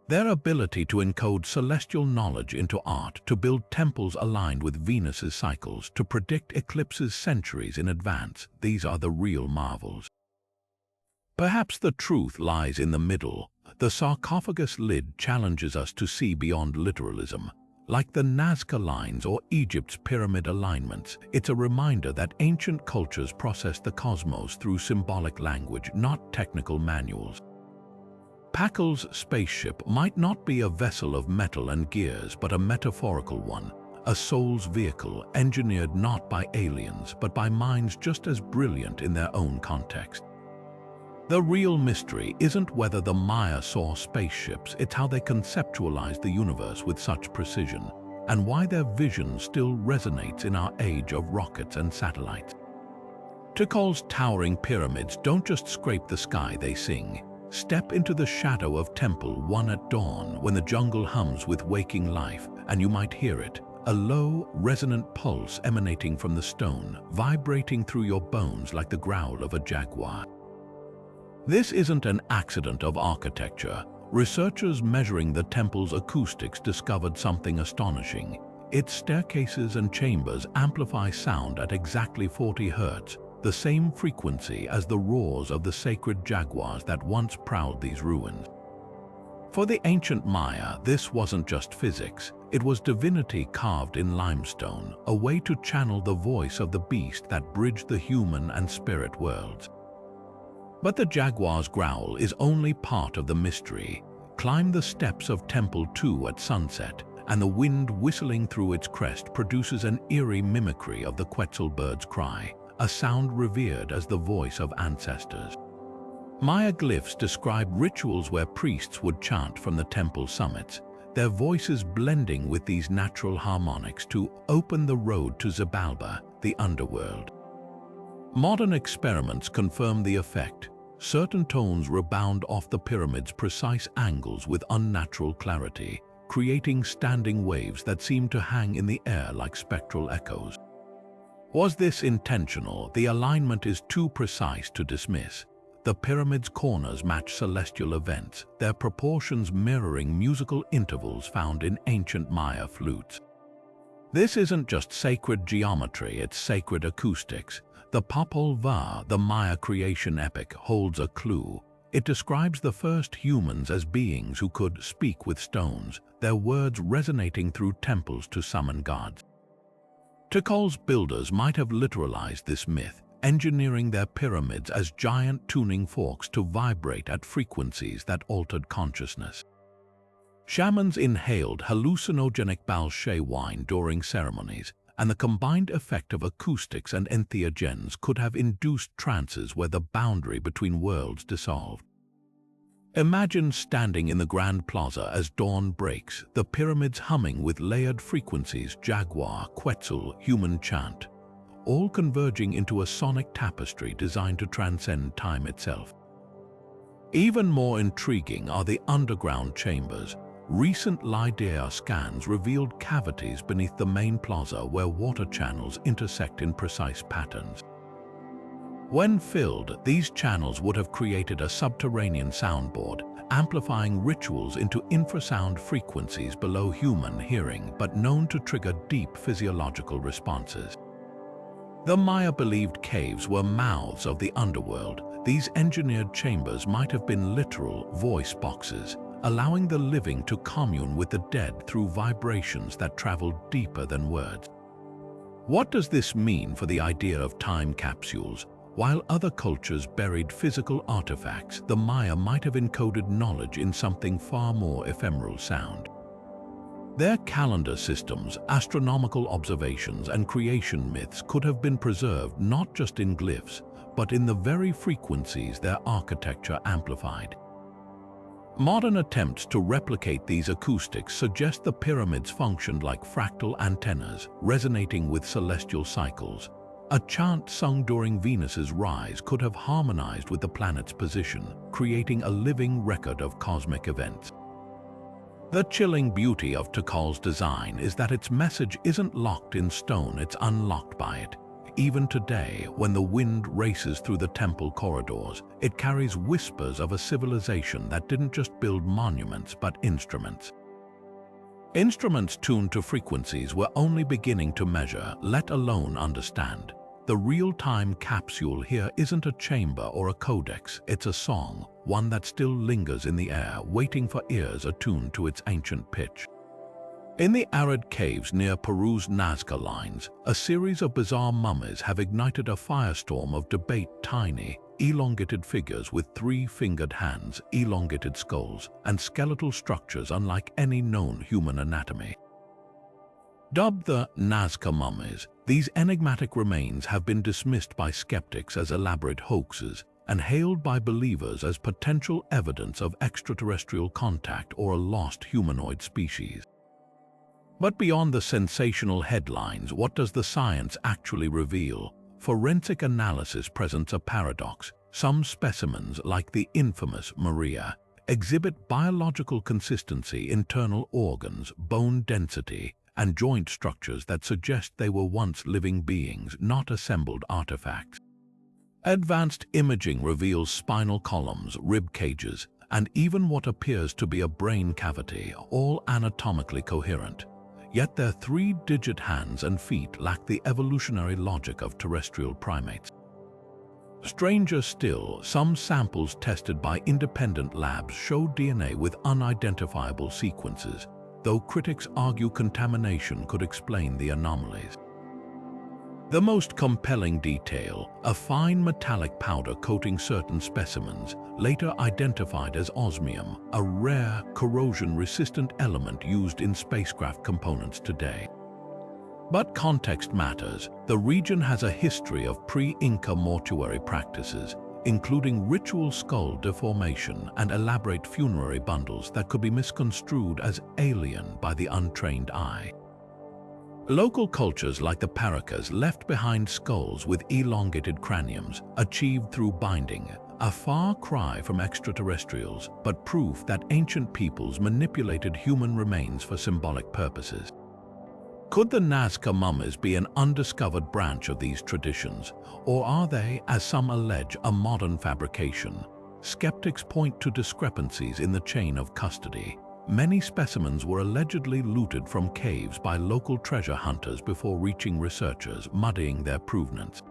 Their ability to encode celestial knowledge into art, to build temples aligned with Venus's cycles, to predict eclipses centuries in advance, these are the real marvels. Perhaps the truth lies in the middle. The sarcophagus lid challenges us to see beyond literalism. Like the Nazca lines or Egypt's pyramid alignments, it's a reminder that ancient cultures processed the cosmos through symbolic language, not technical manuals. Pakal's spaceship might not be a vessel of metal and gears, but a metaphorical one, a soul's vehicle engineered not by aliens, but by minds just as brilliant in their own context. The real mystery isn't whether the Maya saw spaceships, it's how they conceptualized the universe with such precision, and why their vision still resonates in our age of rockets and satellites. Tikal's towering pyramids don't just scrape the sky, they sing. Step into the shadow of Temple 1 at dawn when the jungle hums with waking life, and you might hear it, a low, resonant pulse emanating from the stone, vibrating through your bones like the growl of a jaguar. This isn't an accident of architecture. Researchers measuring the temple's acoustics discovered something astonishing. Its staircases and chambers amplify sound at exactly 40 Hz, the same frequency as the roars of the sacred jaguars that once prowled these ruins. For the ancient Maya, this wasn't just physics. It was divinity carved in limestone, a way to channel the voice of the beast that bridged the human and spirit worlds. But the jaguar's growl is only part of the mystery. Climb the steps of Temple 2 at sunset, and the wind whistling through its crest produces an eerie mimicry of the Quetzal bird's cry, a sound revered as the voice of ancestors. Maya glyphs describe rituals where priests would chant from the temple summits, their voices blending with these natural harmonics to open the road to Xibalba, the underworld. Modern experiments confirm the effect. Certain tones rebound off the pyramid's precise angles with unnatural clarity, creating standing waves that seem to hang in the air like spectral echoes. Was this intentional? The alignment is too precise to dismiss. The pyramid's corners match celestial events, their proportions mirroring musical intervals found in ancient Maya flutes. This isn't just sacred geometry, it's sacred acoustics. The Popol Vuh, the Maya creation epic, holds a clue. It describes the first humans as beings who could speak with stones, their words resonating through temples to summon gods. Tikal's builders might have literalized this myth, engineering their pyramids as giant tuning forks to vibrate at frequencies that altered consciousness. Shamans inhaled hallucinogenic Balshay wine during ceremonies, and the combined effect of acoustics and entheogens could have induced trances where the boundary between worlds dissolved. Imagine standing in the Grand Plaza as dawn breaks, the pyramids humming with layered frequencies, jaguar, quetzal, human chant, all converging into a sonic tapestry designed to transcend time itself. Even more intriguing are the underground chambers. Recent LiDAR scans revealed cavities beneath the main plaza where water channels intersect in precise patterns. When filled, these channels would have created a subterranean soundboard, amplifying rituals into infrasound frequencies below human hearing but known to trigger deep physiological responses. The Maya believed caves were mouths of the underworld. These engineered chambers might have been literal voice boxes, allowing the living to commune with the dead through vibrations that traveled deeper than words. What does this mean for the idea of time capsules? While other cultures buried physical artifacts, the Maya might have encoded knowledge in something far more ephemeral: sound. Their calendar systems, astronomical observations, and creation myths could have been preserved not just in glyphs, but in the very frequencies their architecture amplified. Modern attempts to replicate these acoustics suggest the pyramids functioned like fractal antennas, resonating with celestial cycles. A chant sung during Venus's rise could have harmonized with the planet's position, creating a living record of cosmic events. The chilling beauty of Tikal's design is that its message isn't locked in stone, it's unlocked by it. Even today, when the wind races through the temple corridors, it carries whispers of a civilization that didn't just build monuments but instruments. Instruments tuned to frequencies we're only beginning to measure, let alone understand. The real-time capsule here isn't a chamber or a codex, it's a song, one that still lingers in the air, waiting for ears attuned to its ancient pitch. In the arid caves near Peru's Nazca lines, a series of bizarre mummies have ignited a firestorm of debate: tiny, elongated figures with three-fingered hands, elongated skulls, and skeletal structures unlike any known human anatomy. Dubbed the Nazca mummies, these enigmatic remains have been dismissed by skeptics as elaborate hoaxes and hailed by believers as potential evidence of extraterrestrial contact or a lost humanoid species. But beyond the sensational headlines, what does the science actually reveal? Forensic analysis presents a paradox. Some specimens, like the infamous Maria, exhibit biological consistency, internal organs, bone density, and joint structures that suggest they were once living beings, not assembled artifacts. Advanced imaging reveals spinal columns, rib cages, and even what appears to be a brain cavity, all anatomically coherent. Yet their three-digit hands and feet lack the evolutionary logic of terrestrial primates. Stranger still, some samples tested by independent labs show DNA with unidentifiable sequences, though critics argue contamination could explain the anomalies. The most compelling detail, a fine metallic powder coating certain specimens, later identified as osmium, a rare, corrosion-resistant element used in spacecraft components today. But context matters. The region has a history of pre-Inca mortuary practices, including ritual skull deformation and elaborate funerary bundles that could be misconstrued as alien by the untrained eye. Local cultures like the Paracas left behind skulls with elongated craniums, achieved through binding, a far cry from extraterrestrials, but proof that ancient peoples manipulated human remains for symbolic purposes. Could the Nazca mummies be an undiscovered branch of these traditions, or are they, as some allege, a modern fabrication? Skeptics point to discrepancies in the chain of custody. Many specimens were allegedly looted from caves by local treasure hunters before reaching researchers, muddying their provenance.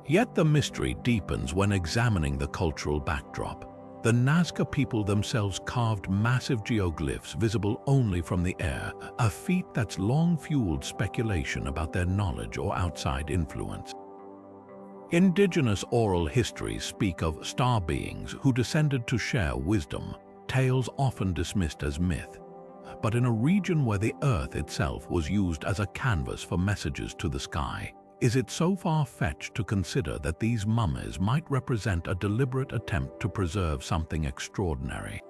Yet the mystery deepens when examining the cultural backdrop. The Nazca people themselves carved massive geoglyphs visible only from the air, a feat that's long fueled speculation about their knowledge or outside influence. Indigenous oral histories speak of star beings who descended to share wisdom, tales often dismissed as myth. But in a region where the earth itself was used as a canvas for messages to the sky, is it so far-fetched to consider that these mummies might represent a deliberate attempt to preserve something extraordinary?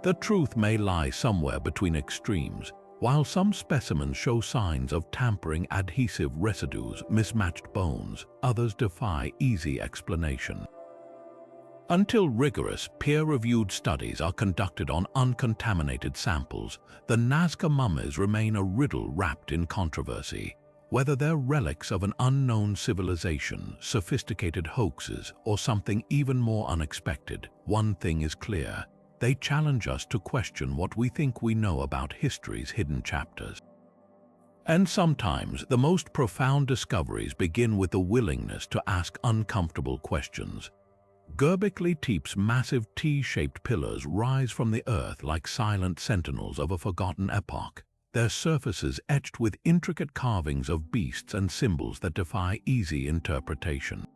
The truth may lie somewhere between extremes. While some specimens show signs of tampering, adhesive residues, mismatched bones, others defy easy explanation. Until rigorous, peer-reviewed studies are conducted on uncontaminated samples, the Nazca mummies remain a riddle wrapped in controversy. Whether they're relics of an unknown civilization, sophisticated hoaxes, or something even more unexpected, one thing is clear: they challenge us to question what we think we know about history's hidden chapters. And sometimes the most profound discoveries begin with the willingness to ask uncomfortable questions. Göbekli Tepe's massive T-shaped pillars rise from the earth like silent sentinels of a forgotten epoch, their surfaces etched with intricate carvings of beasts and symbols that defy easy interpretation.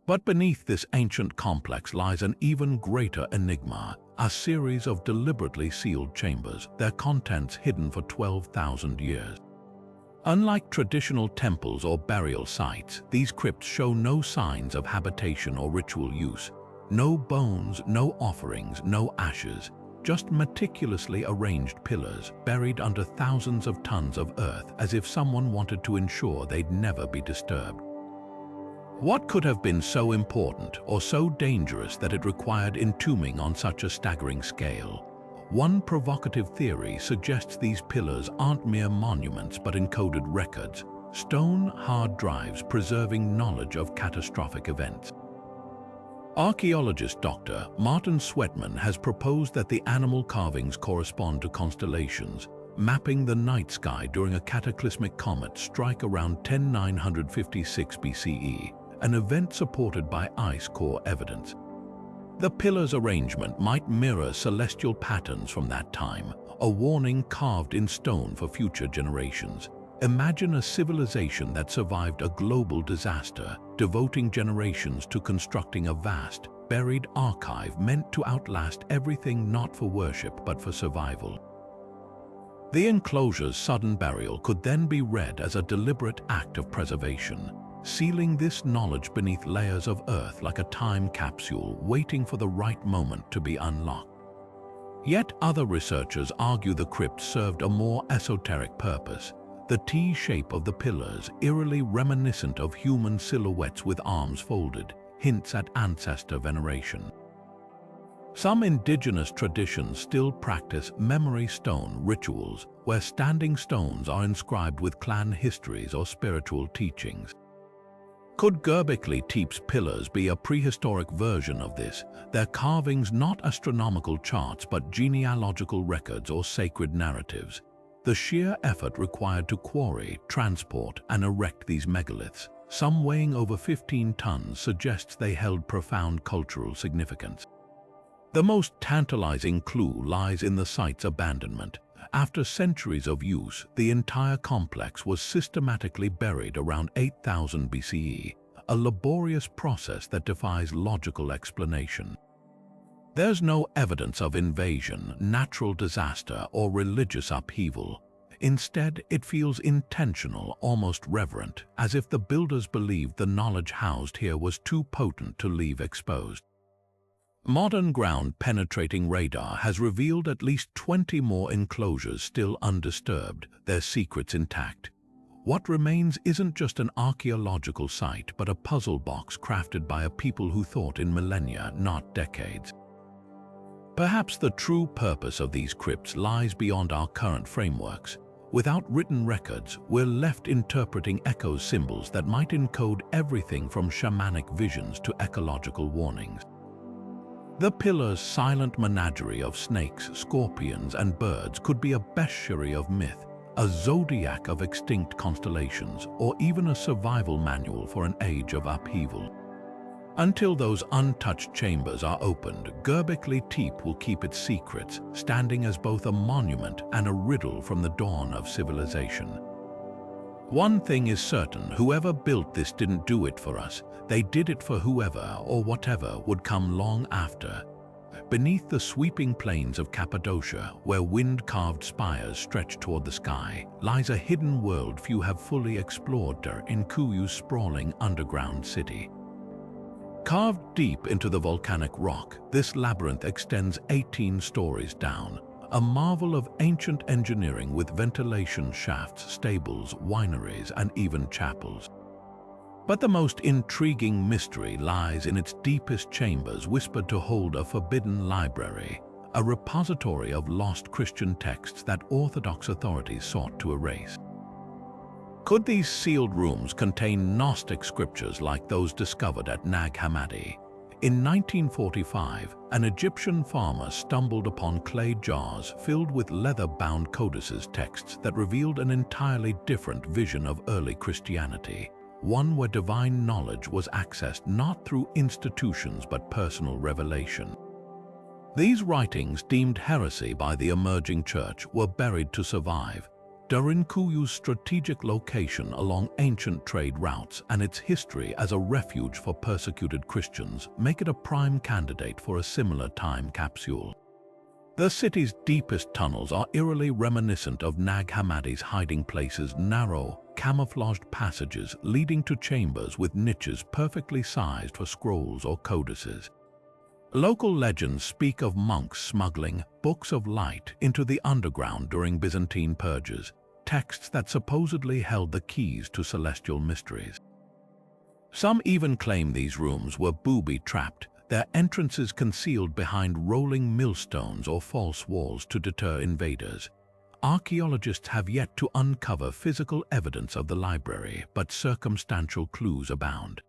But beneath this ancient complex lies an even greater enigma, a series of deliberately sealed chambers, their contents hidden for 12,000 years. Unlike traditional temples or burial sites, these crypts show no signs of habitation or ritual use. No bones, no offerings, no ashes, just meticulously arranged pillars buried under thousands of tons of earth, as if someone wanted to ensure they'd never be disturbed. What could have been so important or so dangerous that it required entombing on such a staggering scale? One provocative theory suggests these pillars aren't mere monuments but encoded records, stone hard drives preserving knowledge of catastrophic events. Archaeologist Dr. Martin Sweatman has proposed that the animal carvings correspond to constellations, mapping the night sky during a cataclysmic comet strike around 10956 BCE, an event supported by ice core evidence. The pillars' arrangement might mirror celestial patterns from that time, a warning carved in stone for future generations. Imagine a civilization that survived a global disaster, devoting generations to constructing a vast, buried archive meant to outlast everything, not for worship but for survival. The enclosure's sudden burial could then be read as a deliberate act of preservation, sealing this knowledge beneath layers of earth like a time capsule waiting for the right moment to be unlocked. Yet other researchers argue the crypt served a more esoteric purpose. The T-shape of the pillars, eerily reminiscent of human silhouettes with arms folded, hints at ancestor veneration. Some indigenous traditions still practice memory stone rituals, where standing stones are inscribed with clan histories or spiritual teachings. Could Göbekli Tepe's pillars be a prehistoric version of this, their carvings not astronomical charts but genealogical records or sacred narratives? The sheer effort required to quarry, transport, and erect these megaliths, some weighing over 15 tons, suggests they held profound cultural significance. The most tantalizing clue lies in the site's abandonment. After centuries of use, the entire complex was systematically buried around 8000 BCE, a laborious process that defies logical explanation. There's no evidence of invasion, natural disaster, or religious upheaval. Instead, it feels intentional, almost reverent, as if the builders believed the knowledge housed here was too potent to leave exposed. Modern ground-penetrating radar has revealed at least 20 more enclosures still undisturbed, their secrets intact. What remains isn't just an archaeological site, but a puzzle box crafted by a people who thought in millennia, not decades. Perhaps the true purpose of these crypts lies beyond our current frameworks. Without written records, we're left interpreting echo symbols that might encode everything from shamanic visions to ecological warnings. The pillar's silent menagerie of snakes, scorpions, and birds could be a bestiary of myth, a zodiac of extinct constellations, or even a survival manual for an age of upheaval. Until those untouched chambers are opened, Göbekli Tepe will keep its secrets, standing as both a monument and a riddle from the dawn of civilization. One thing is certain, whoever built this didn't do it for us. They did it for whoever or whatever would come long after. Beneath the sweeping plains of Cappadocia, where wind-carved spires stretch toward the sky, lies a hidden world few have fully explored in Kuyu's sprawling underground city. Carved deep into the volcanic rock, this labyrinth extends 18 stories down, a marvel of ancient engineering with ventilation shafts, stables, wineries, and even chapels. But the most intriguing mystery lies in its deepest chambers, whispered to hold a forbidden library, a repository of lost Christian texts that Orthodox authorities sought to erase. Could these sealed rooms contain Gnostic scriptures like those discovered at Nag Hammadi? In 1945, an Egyptian farmer stumbled upon clay jars filled with leather-bound codices, texts that revealed an entirely different vision of early Christianity, one where divine knowledge was accessed not through institutions but personal revelation. These writings, deemed heresy by the emerging church, were buried to survive. Durinkuyu's strategic location along ancient trade routes and its history as a refuge for persecuted Christians make it a prime candidate for a similar time capsule. The city's deepest tunnels are eerily reminiscent of Nag Hammadi's hiding places, narrow, camouflaged passages leading to chambers with niches perfectly sized for scrolls or codices. Local legends speak of monks smuggling books of light into the underground during Byzantine purges, texts that supposedly held the keys to celestial mysteries. Some even claim these rooms were booby-trapped, their entrances concealed behind rolling millstones or false walls to deter invaders. Archaeologists have yet to uncover physical evidence of the library, but circumstantial clues abound.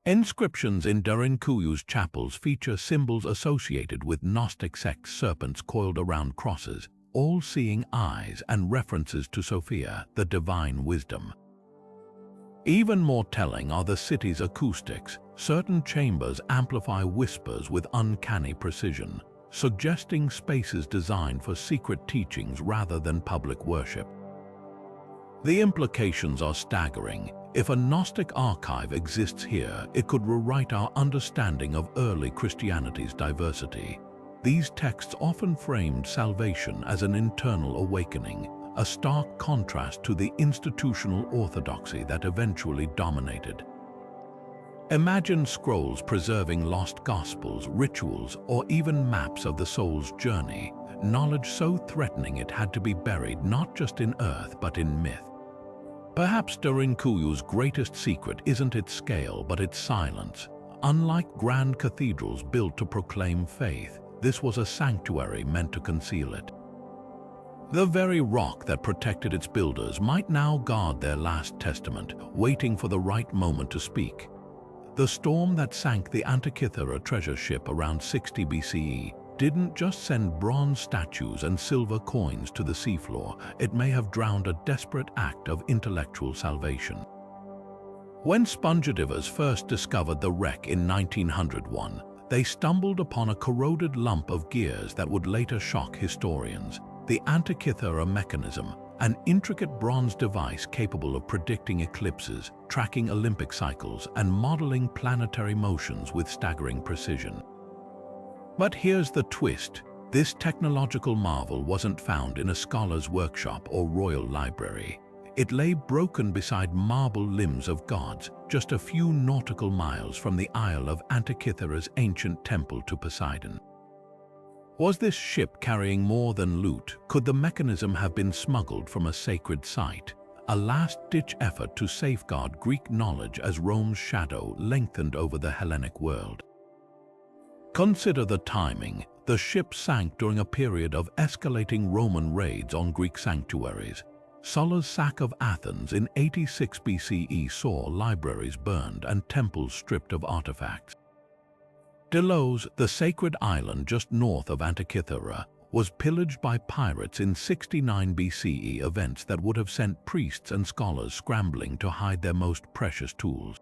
Inscriptions in Durinkuyu's chapels feature symbols associated with Gnostic sects, serpents coiled around crosses, all-seeing eyes, and references to Sophia, the divine wisdom. Even more telling are the city's acoustics. Certain chambers amplify whispers with uncanny precision, suggesting spaces designed for secret teachings rather than public worship. The implications are staggering. If a Gnostic archive exists here, it could rewrite our understanding of early Christianity's diversity. These texts often framed salvation as an internal awakening, a stark contrast to the institutional orthodoxy that eventually dominated. Imagine scrolls preserving lost gospels, rituals, or even maps of the soul's journey, knowledge so threatening it had to be buried not just in earth but in myth. Perhaps Durinkuyu's greatest secret isn't its scale but its silence. Unlike grand cathedrals built to proclaim faith, this was a sanctuary meant to conceal it. The very rock that protected its builders might now guard their last testament, waiting for the right moment to speak. The storm that sank the Antikythera treasure ship around 60 BCE didn't just send bronze statues and silver coins to the seafloor, it may have drowned a desperate act of intellectual salvation. When spongedivers first discovered the wreck in 1901, they stumbled upon a corroded lump of gears that would later shock historians. The Antikythera mechanism, an intricate bronze device capable of predicting eclipses, tracking Olympic cycles, and modeling planetary motions with staggering precision. But here's the twist. This technological marvel wasn't found in a scholar's workshop or royal library. It lay broken beside marble limbs of gods, just a few nautical miles from the Isle of Antikythera's ancient temple to Poseidon. Was this ship carrying more than loot? Could the mechanism have been smuggled from a sacred site? A last-ditch effort to safeguard Greek knowledge as Rome's shadow lengthened over the Hellenic world. Consider the timing. The ship sank during a period of escalating Roman raids on Greek sanctuaries. Sulla's sack of Athens in 86 BCE saw libraries burned and temples stripped of artifacts. Delos, the sacred island just north of Antikythera, was pillaged by pirates in 69 BCE, events that would have sent priests and scholars scrambling to hide their most precious tools.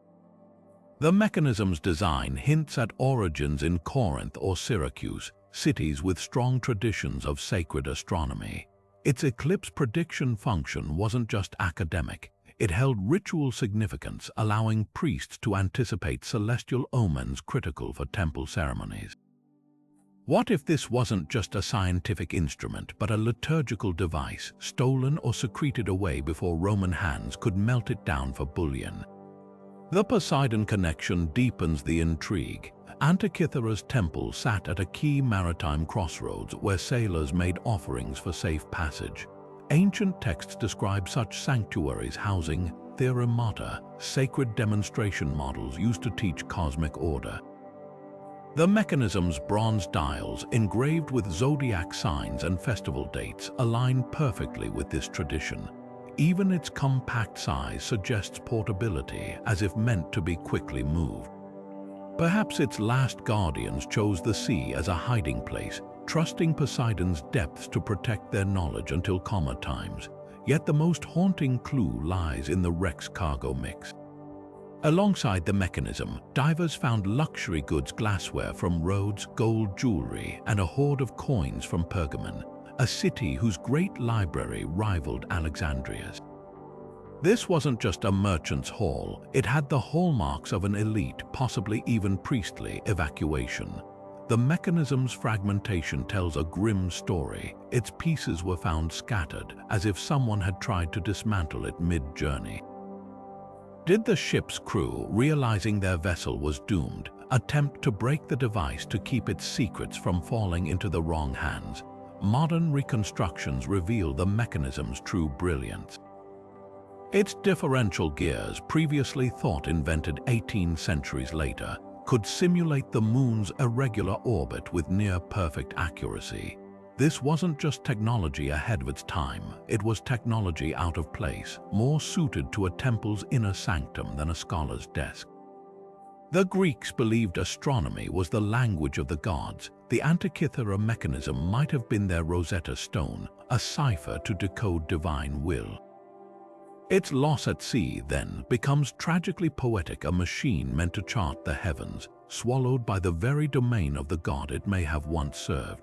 The mechanism's design hints at origins in Corinth or Syracuse, cities with strong traditions of sacred astronomy. Its eclipse prediction function wasn't just academic. It held ritual significance, allowing priests to anticipate celestial omens critical for temple ceremonies. What if this wasn't just a scientific instrument, but a liturgical device, stolen or secreted away before Roman hands could melt it down for bullion? The Poseidon connection deepens the intrigue. Antikythera's temple sat at a key maritime crossroads where sailors made offerings for safe passage. Ancient texts describe such sanctuaries housing theoremata, sacred demonstration models used to teach cosmic order. The mechanism's bronze dials, engraved with zodiac signs and festival dates, align perfectly with this tradition. Even its compact size suggests portability, as if meant to be quickly moved. Perhaps its last guardians chose the sea as a hiding place, trusting Poseidon's depths to protect their knowledge until calmer times. Yet the most haunting clue lies in the wreck's cargo mix. Alongside the mechanism, divers found luxury goods, glassware from Rhodes, gold jewelry, and a hoard of coins from Pergamon, a city whose great library rivaled Alexandria's. This wasn't just a merchant's haul, it had the hallmarks of an elite, possibly even priestly, evacuation. The mechanism's fragmentation tells a grim story. Its pieces were found scattered, as if someone had tried to dismantle it mid-journey. Did the ship's crew, realizing their vessel was doomed, attempt to break the device to keep its secrets from falling into the wrong hands? Modern reconstructions reveal the mechanism's true brilliance. Its differential gears, previously thought invented 18 centuries later, could simulate the moon's irregular orbit with near-perfect accuracy. This wasn't just technology ahead of its time, it was technology out of place, more suited to a temple's inner sanctum than a scholar's desk. The Greeks believed astronomy was the language of the gods. The Antikythera mechanism might have been their Rosetta Stone, a cipher to decode divine will. Its loss at sea, then, becomes tragically poetic, a machine meant to chart the heavens, swallowed by the very domain of the god it may have once served.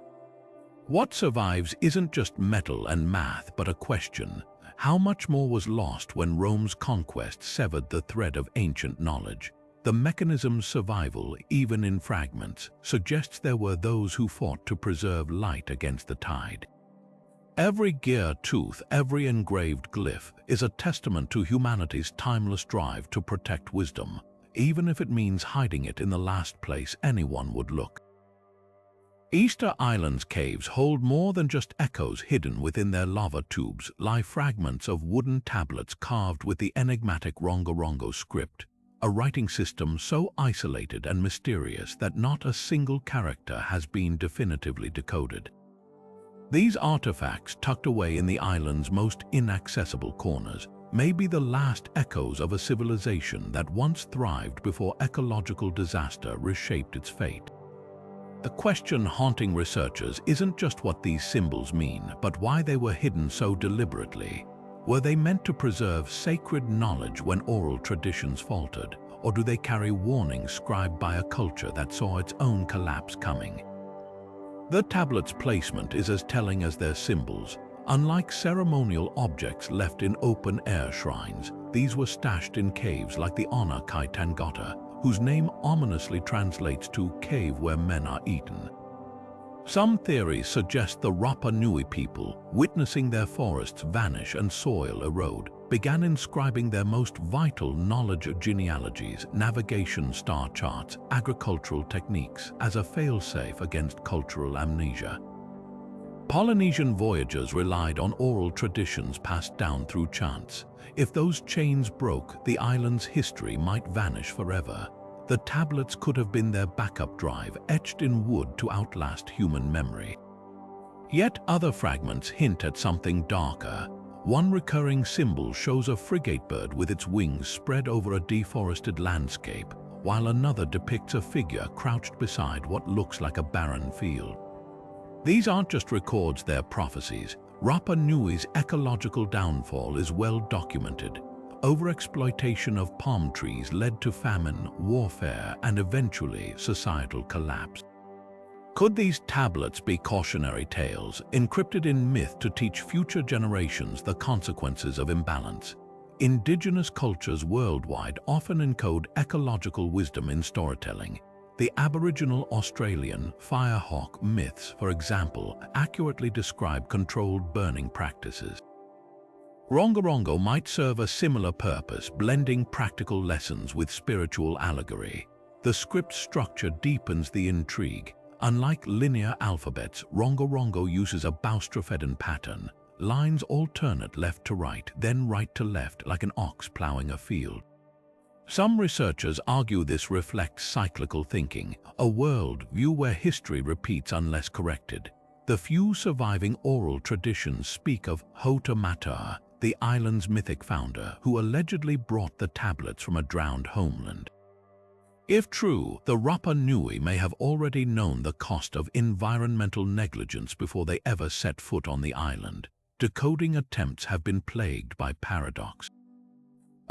What survives isn't just metal and math, but a question. How much more was lost when Rome's conquest severed the thread of ancient knowledge? The mechanism's survival, even in fragments, suggests there were those who fought to preserve light against the tide. Every gear tooth, every engraved glyph, is a testament to humanity's timeless drive to protect wisdom, even if it means hiding it in the last place anyone would look. Easter Island's caves hold more than just echoes. Hidden within their lava tubes lie fragments of wooden tablets carved with the enigmatic Rongorongo script, a writing system so isolated and mysterious that not a single character has been definitively decoded. These artifacts, tucked away in the island's most inaccessible corners, may be the last echoes of a civilization that once thrived before ecological disaster reshaped its fate. The question haunting researchers isn't just what these symbols mean, but why they were hidden so deliberately. Were they meant to preserve sacred knowledge when oral traditions faltered, or do they carry warnings scribed by a culture that saw its own collapse coming? The tablet's placement is as telling as their symbols. Unlike ceremonial objects left in open-air shrines, these were stashed in caves like the Ona Kai Tangata, whose name ominously translates to cave where men are eaten. Some theories suggest the Rapa Nui people, witnessing their forests vanish and soil erode, began inscribing their most vital knowledge genealogies, navigation star charts, agricultural techniques as a failsafe against cultural amnesia. Polynesian voyagers relied on oral traditions passed down through chants. If those chains broke, the island's history might vanish forever. The tablets could have been their backup drive, etched in wood to outlast human memory. Yet other fragments hint at something darker. One recurring symbol shows a frigate bird with its wings spread over a deforested landscape, while another depicts a figure crouched beside what looks like a barren field. These aren't just records, they're prophecies. Rapa Nui's ecological downfall is well documented. overexploitation of palm trees led to famine, warfare, and eventually societal collapse. Could these tablets be cautionary tales, encrypted in myth to teach future generations the consequences of imbalance? Indigenous cultures worldwide often encode ecological wisdom in storytelling. The Aboriginal Australian firehawk myths, for example, accurately describe controlled burning practices. Rongorongo might serve a similar purpose, blending practical lessons with spiritual allegory. The script structure deepens the intrigue. Unlike linear alphabets, Rongorongo uses a Boustrophedon pattern. Lines alternate left to right, then right to left, like an ox plowing a field. Some researchers argue this reflects cyclical thinking, a world view where history repeats unless corrected. The few surviving oral traditions speak of Hota Matar, the island's mythic founder, who allegedly brought the tablets from a drowned homeland. If true, the Rapa Nui may have already known the cost of environmental negligence before they ever set foot on the island. Decoding attempts have been plagued by paradox.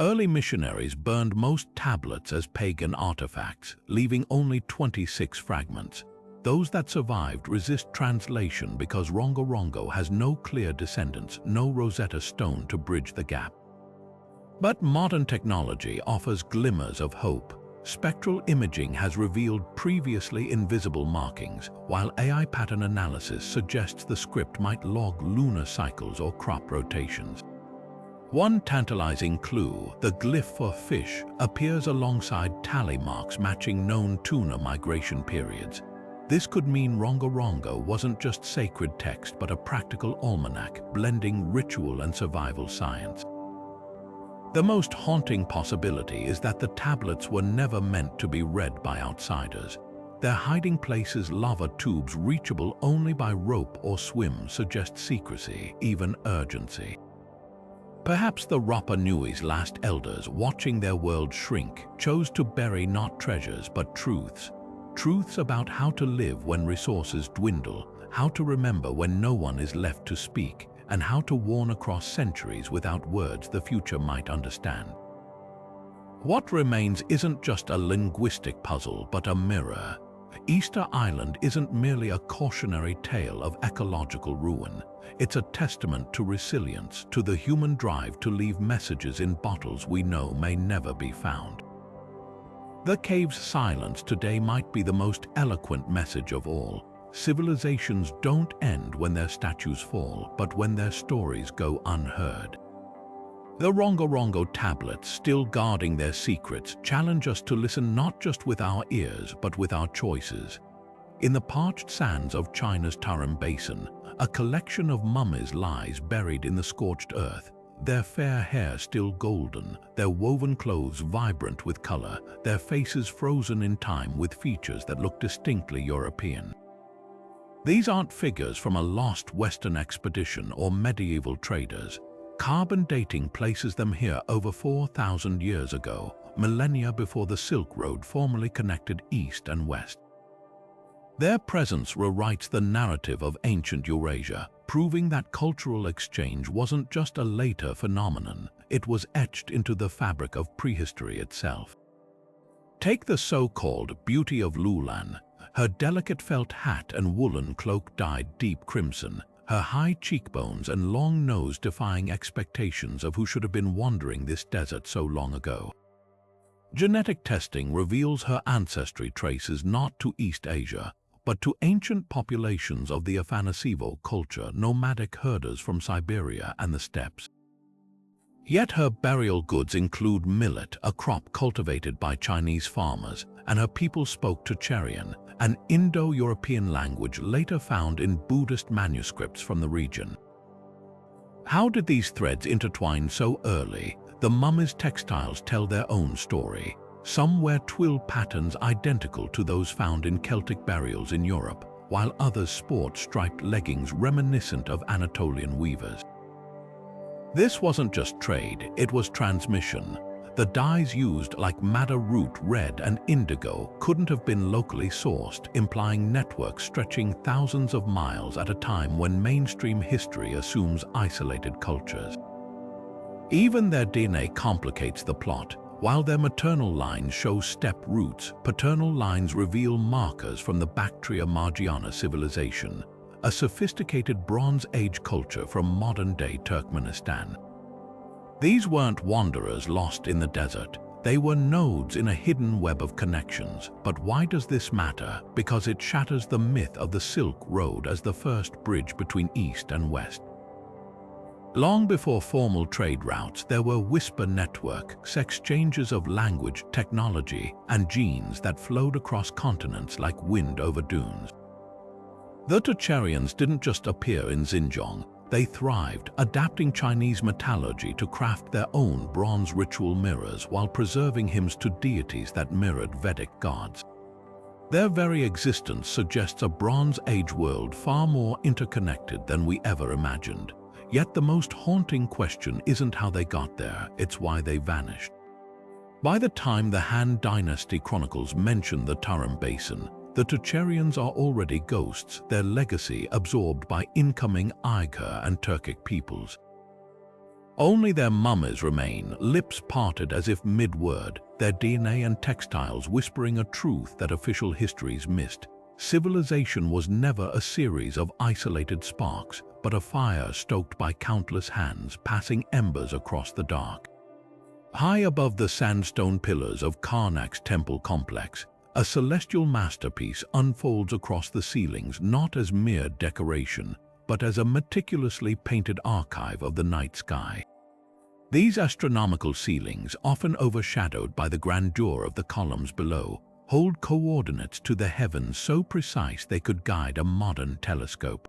Early missionaries burned most tablets as pagan artifacts, leaving only 26 fragments. Those that survived resist translation because Rongorongo has no clear descendants, no Rosetta Stone to bridge the gap. But modern technology offers glimmers of hope. Spectral imaging has revealed previously invisible markings, while AI pattern analysis suggests the script might log lunar cycles or crop rotations. One tantalizing clue, the glyph for fish, appears alongside tally marks matching known tuna migration periods. This could mean Rongorongo wasn't just sacred text but a practical almanac, blending ritual and survival science. The most haunting possibility is that the tablets were never meant to be read by outsiders. Their hiding places, lava tubes reachable only by rope or swim, suggest secrecy, even urgency. Perhaps the Rapa Nui's last elders, watching their world shrink, chose to bury not treasures but truths. Truths about how to live when resources dwindle, how to remember when no one is left to speak, and how to warn across centuries without words the future might understand. What remains isn't just a linguistic puzzle, but a mirror. Easter Island isn't merely a cautionary tale of ecological ruin. It's a testament to resilience, to the human drive to leave messages in bottles we know may never be found. The cave's silence today might be the most eloquent message of all. Civilizations don't end when their statues fall, but when their stories go unheard. The Rongorongo tablets, still guarding their secrets, challenge us to listen not just with our ears, but with our choices. In the parched sands of China's Tarim Basin, a collection of mummies lies buried in the scorched earth, their fair hair still golden, their woven clothes vibrant with color, their faces frozen in time with features that look distinctly European. These aren't figures from a lost Western expedition or medieval traders. Carbon dating places them here over 4,000 years ago, millennia before the Silk Road formally connected East and West. Their presence rewrites the narrative of ancient Eurasia, proving that cultural exchange wasn't just a later phenomenon, it was etched into the fabric of prehistory itself. Take the so-called Beauty of Lulan. Her delicate felt hat and woolen cloak dyed deep crimson, her high cheekbones and long nose defying expectations of who should have been wandering this desert so long ago. Genetic testing reveals her ancestry traces not to East Asia, but to ancient populations of the Afanasivo culture, nomadic herders from Siberia and the steppes. Yet her burial goods include millet, a crop cultivated by Chinese farmers, and her people spoke Tocharian, an Indo-European language later found in Buddhist manuscripts from the region. How did these threads intertwine so early? The mummies' textiles tell their own story. Some wear twill patterns identical to those found in Celtic burials in Europe, while others sport striped leggings reminiscent of Anatolian weavers. This wasn't just trade, it was transmission. The dyes used, like madder root red and indigo, couldn't have been locally sourced, implying networks stretching thousands of miles at a time when mainstream history assumes isolated cultures. Even their DNA complicates the plot. While their maternal lines show steppe roots, paternal lines reveal markers from the Bactria Margiana civilization, a sophisticated Bronze Age culture from modern-day Turkmenistan. These weren't wanderers lost in the desert. They were nodes in a hidden web of connections. But why does this matter? Because it shatters the myth of the Silk Road as the first bridge between East and West. Long before formal trade routes, there were whisper networks, exchanges of language, technology, and genes that flowed across continents like wind over dunes. The Tocharians didn't just appear in Xinjiang. They thrived, adapting Chinese metallurgy to craft their own bronze ritual mirrors while preserving hymns to deities that mirrored Vedic gods. Their very existence suggests a Bronze Age world far more interconnected than we ever imagined. Yet the most haunting question isn't how they got there, it's why they vanished. By the time the Han Dynasty chronicles mention the Tarim Basin, the Tocharians are already ghosts, their legacy absorbed by incoming Uyghur and Turkic peoples. Only their mummies remain, lips parted as if mid-word, their DNA and textiles whispering a truth that official histories missed. Civilization was never a series of isolated sparks, but a fire stoked by countless hands passing embers across the dark. High above the sandstone pillars of Karnak's temple complex, a celestial masterpiece unfolds across the ceilings not as mere decoration, but as a meticulously painted archive of the night sky. These astronomical ceilings, often overshadowed by the grandeur of the columns below, hold coordinates to the heavens so precise they could guide a modern telescope.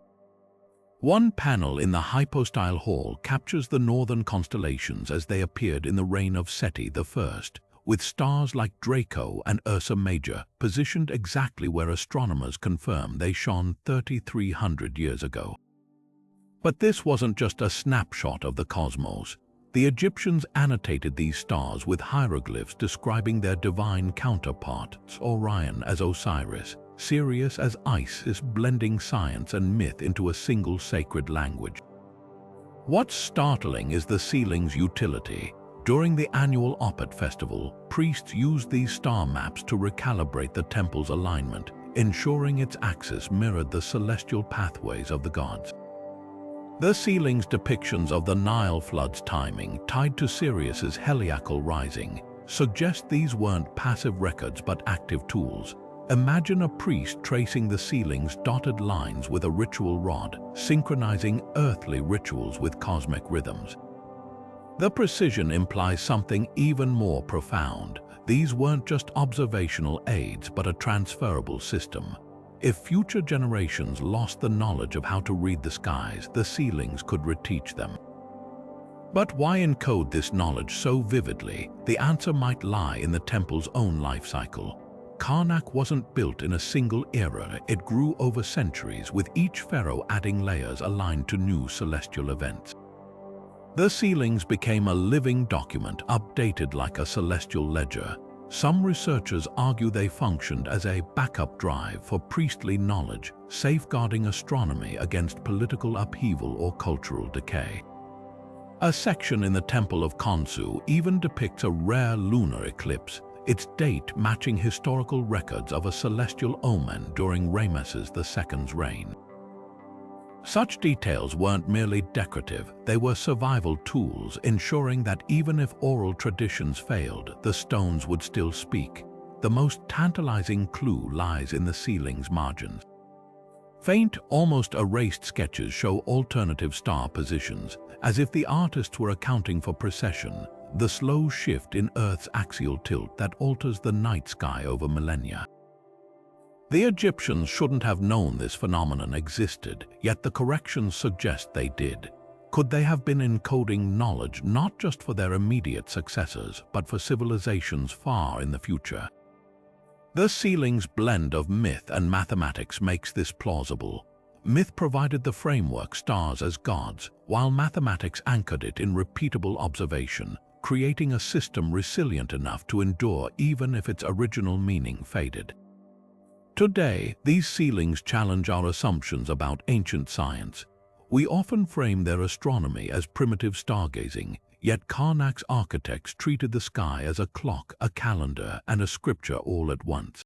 One panel in the hypostyle hall captures the northern constellations as they appeared in the reign of Seti I, with stars like Draco and Ursa Major positioned exactly where astronomers confirm they shone 3,300 years ago. But this wasn't just a snapshot of the cosmos. The Egyptians annotated these stars with hieroglyphs describing their divine counterparts, Orion as Osiris, Sirius as Isis, blending science and myth into a single sacred language. What's startling is the ceiling's utility. During the annual Opet festival, priests used these star maps to recalibrate the temple's alignment, ensuring its axis mirrored the celestial pathways of the gods. The ceiling's depictions of the Nile flood's timing, tied to Sirius's heliacal rising, suggest these weren't passive records but active tools. Imagine a priest tracing the ceiling's dotted lines with a ritual rod, synchronizing earthly rituals with cosmic rhythms. The precision implies something even more profound. These weren't just observational aids, but a transferable system. If future generations lost the knowledge of how to read the skies, the ceilings could reteach them. But why encode this knowledge so vividly? The answer might lie in the temple's own life cycle. Karnak wasn't built in a single era, it grew over centuries, with each pharaoh adding layers aligned to new celestial events. The ceilings became a living document, updated like a celestial ledger. Some researchers argue they functioned as a backup drive for priestly knowledge, safeguarding astronomy against political upheaval or cultural decay. A section in the Temple of Khonsu even depicts a rare lunar eclipse, its date matching historical records of a celestial omen during Ramesses II's reign. Such details weren't merely decorative, they were survival tools, ensuring that even if oral traditions failed, the stones would still speak. The most tantalizing clue lies in the ceiling's margins. Faint, almost erased sketches show alternative star positions, as if the artists were accounting for precession, the slow shift in Earth's axial tilt that alters the night sky over millennia. The Egyptians shouldn't have known this phenomenon existed, yet the corrections suggest they did. Could they have been encoding knowledge not just for their immediate successors, but for civilizations far in the future? The ceiling's blend of myth and mathematics makes this plausible. Myth provided the framework, stars as gods, while mathematics anchored it in repeatable observation, creating a system resilient enough to endure even if its original meaning faded. Today, these ceilings challenge our assumptions about ancient science. We often frame their astronomy as primitive stargazing, Yet Karnak's architects treated the sky as a clock, a calendar, and a scripture all at once.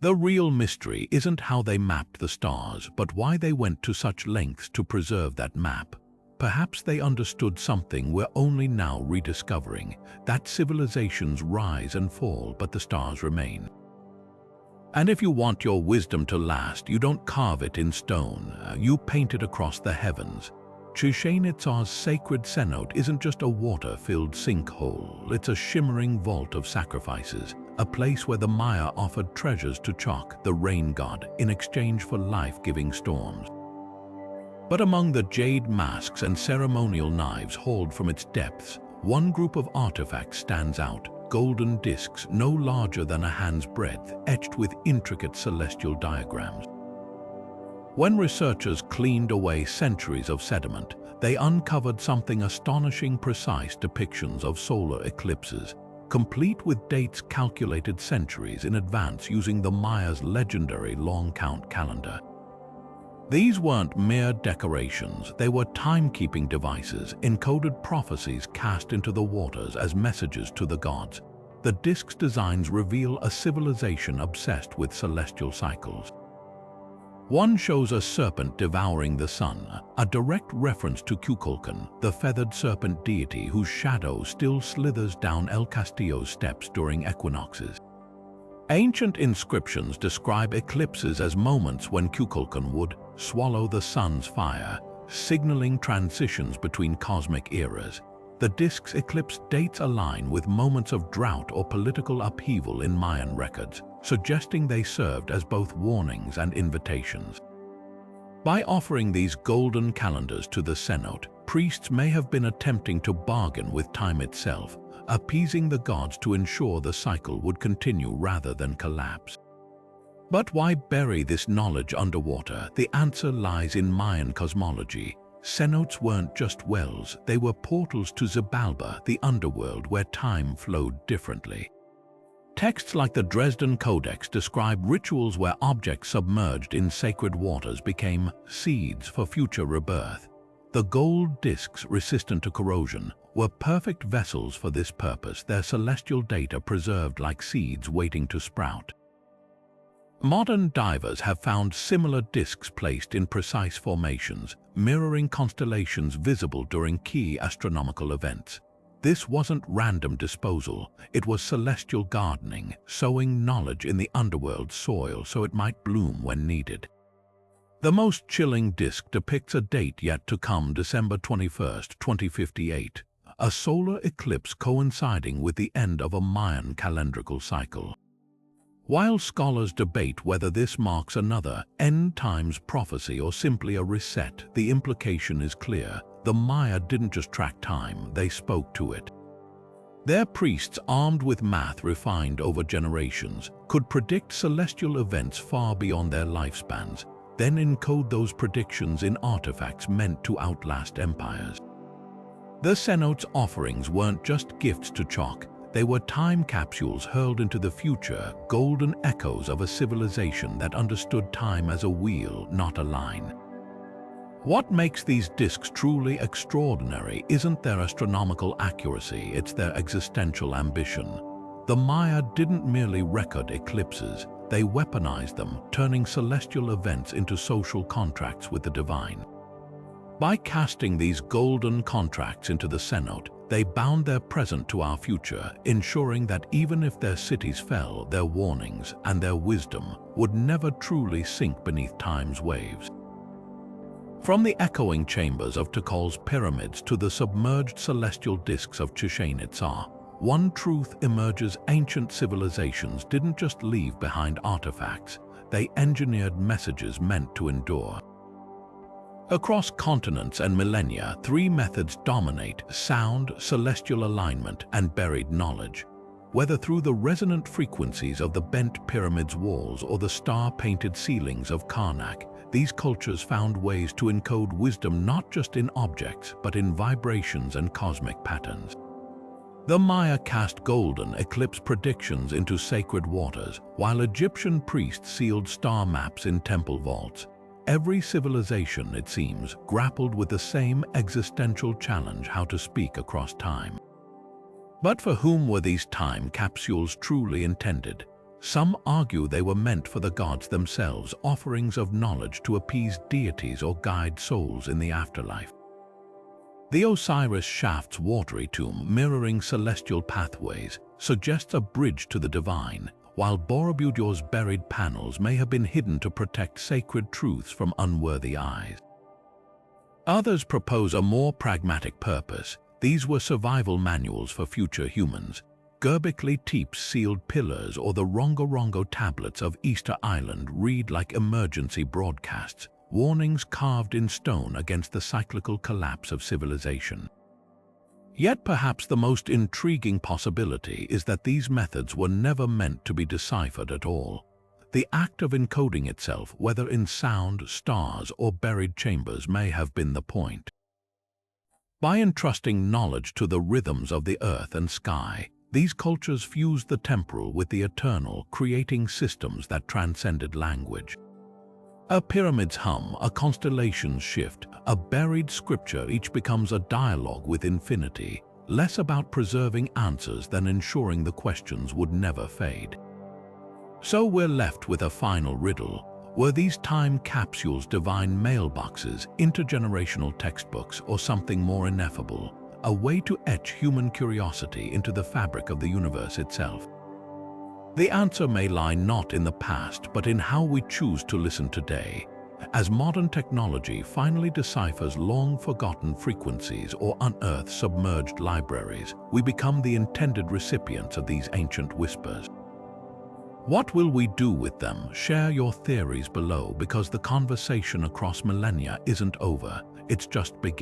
The real mystery isn't how they mapped the stars, but why they went to such lengths to preserve that map. Perhaps they understood something we're only now rediscovering, that civilizations rise and fall, but the stars remain. And if you want your wisdom to last, you don't carve it in stone, you paint it across the heavens. Chichen Itza's sacred cenote isn't just a water-filled sinkhole, it's a shimmering vault of sacrifices, a place where the Maya offered treasures to Chok, the rain god, in exchange for life-giving storms. But among the jade masks and ceremonial knives hauled from its depths, one group of artifacts stands out, golden discs no larger than a hand's breadth, etched with intricate celestial diagrams. When researchers cleaned away centuries of sediment, they uncovered something astonishing: precise depictions of solar eclipses, complete with dates calculated centuries in advance using the Maya's legendary long count calendar. These weren't mere decorations, they were timekeeping devices, encoded prophecies cast into the waters as messages to the gods. The discs' designs reveal a civilization obsessed with celestial cycles. One shows a serpent devouring the sun, a direct reference to Kukulkan, the feathered serpent deity whose shadow still slithers down El Castillo's steps during equinoxes. Ancient inscriptions describe eclipses as moments when Kukulkan would swallow the sun's fire, signaling transitions between cosmic eras. The disk's eclipse dates align with moments of drought or political upheaval in Mayan records, suggesting they served as both warnings and invitations. By offering these golden calendars to the cenote, priests may have been attempting to bargain with time itself, appeasing the gods to ensure the cycle would continue rather than collapse. But why bury this knowledge underwater? The answer lies in Mayan cosmology. Cenotes weren't just wells, they were portals to Xibalba, the underworld where time flowed differently. Texts like the Dresden Codex describe rituals where objects submerged in sacred waters became seeds for future rebirth. The gold discs, resistant to corrosion, were perfect vessels for this purpose, their celestial data preserved like seeds waiting to sprout. Modern divers have found similar discs placed in precise formations, mirroring constellations visible during key astronomical events. This wasn't random disposal, it was celestial gardening, sowing knowledge in the underworld soil so it might bloom when needed. The most chilling disc depicts a date yet to come, December 21st, 2058, a solar eclipse coinciding with the end of a Mayan calendrical cycle. While scholars debate whether this marks another end times prophecy or simply a reset, the implication is clear. The Maya didn't just track time, they spoke to it. Their priests, armed with math refined over generations, could predict celestial events far beyond their lifespans, then encode those predictions in artifacts meant to outlast empires. The cenote's offerings weren't just gifts to Chok, they were time capsules hurled into the future, golden echoes of a civilization that understood time as a wheel, not a line. What makes these discs truly extraordinary isn't their astronomical accuracy, it's their existential ambition. The Maya didn't merely record eclipses, they weaponized them, turning celestial events into social contracts with the divine. By casting these golden contracts into the cenote, they bound their present to our future, ensuring that even if their cities fell, their warnings and their wisdom would never truly sink beneath time's waves. From the echoing chambers of Tikal's pyramids to the submerged celestial discs of Chichen Itza, one truth emerges: ancient civilizations didn't just leave behind artifacts, they engineered messages meant to endure. Across continents and millennia, three methods dominate: sound, celestial alignment, and buried knowledge. Whether through the resonant frequencies of the bent pyramid's walls or the star-painted ceilings of Karnak, these cultures found ways to encode wisdom not just in objects, but in vibrations and cosmic patterns. The Maya cast golden eclipse predictions into sacred waters, while Egyptian priests sealed star maps in temple vaults. Every civilization, it seems, grappled with the same existential challenge: how to speak across time. But for whom were these time capsules truly intended? Some argue they were meant for the gods themselves, offerings of knowledge to appease deities or guide souls in the afterlife. The Osiris Shaft's watery tomb, mirroring celestial pathways, suggests a bridge to the divine, while Borobudur's buried panels may have been hidden to protect sacred truths from unworthy eyes. Others propose a more pragmatic purpose. These were survival manuals for future humans. Göbekli Tepe's sealed pillars or the Rongorongo tablets of Easter Island read like emergency broadcasts, warnings carved in stone against the cyclical collapse of civilization. Yet perhaps the most intriguing possibility is that these methods were never meant to be deciphered at all. The act of encoding itself, whether in sound, stars, or buried chambers, may have been the point. By entrusting knowledge to the rhythms of the earth and sky, these cultures fused the temporal with the eternal, creating systems that transcended language. A pyramid's hum, a constellation's shift, a buried scripture, each becomes a dialogue with infinity, less about preserving answers than ensuring the questions would never fade. So we're left with a final riddle. Were these time capsules divine mailboxes, intergenerational textbooks, or something more ineffable, a way to etch human curiosity into the fabric of the universe itself? The answer may lie not in the past, but in how we choose to listen today. As modern technology finally deciphers long-forgotten frequencies or unearths submerged libraries, we become the intended recipients of these ancient whispers. What will we do with them? Share your theories below, because the conversation across millennia isn't over, it's just beginning.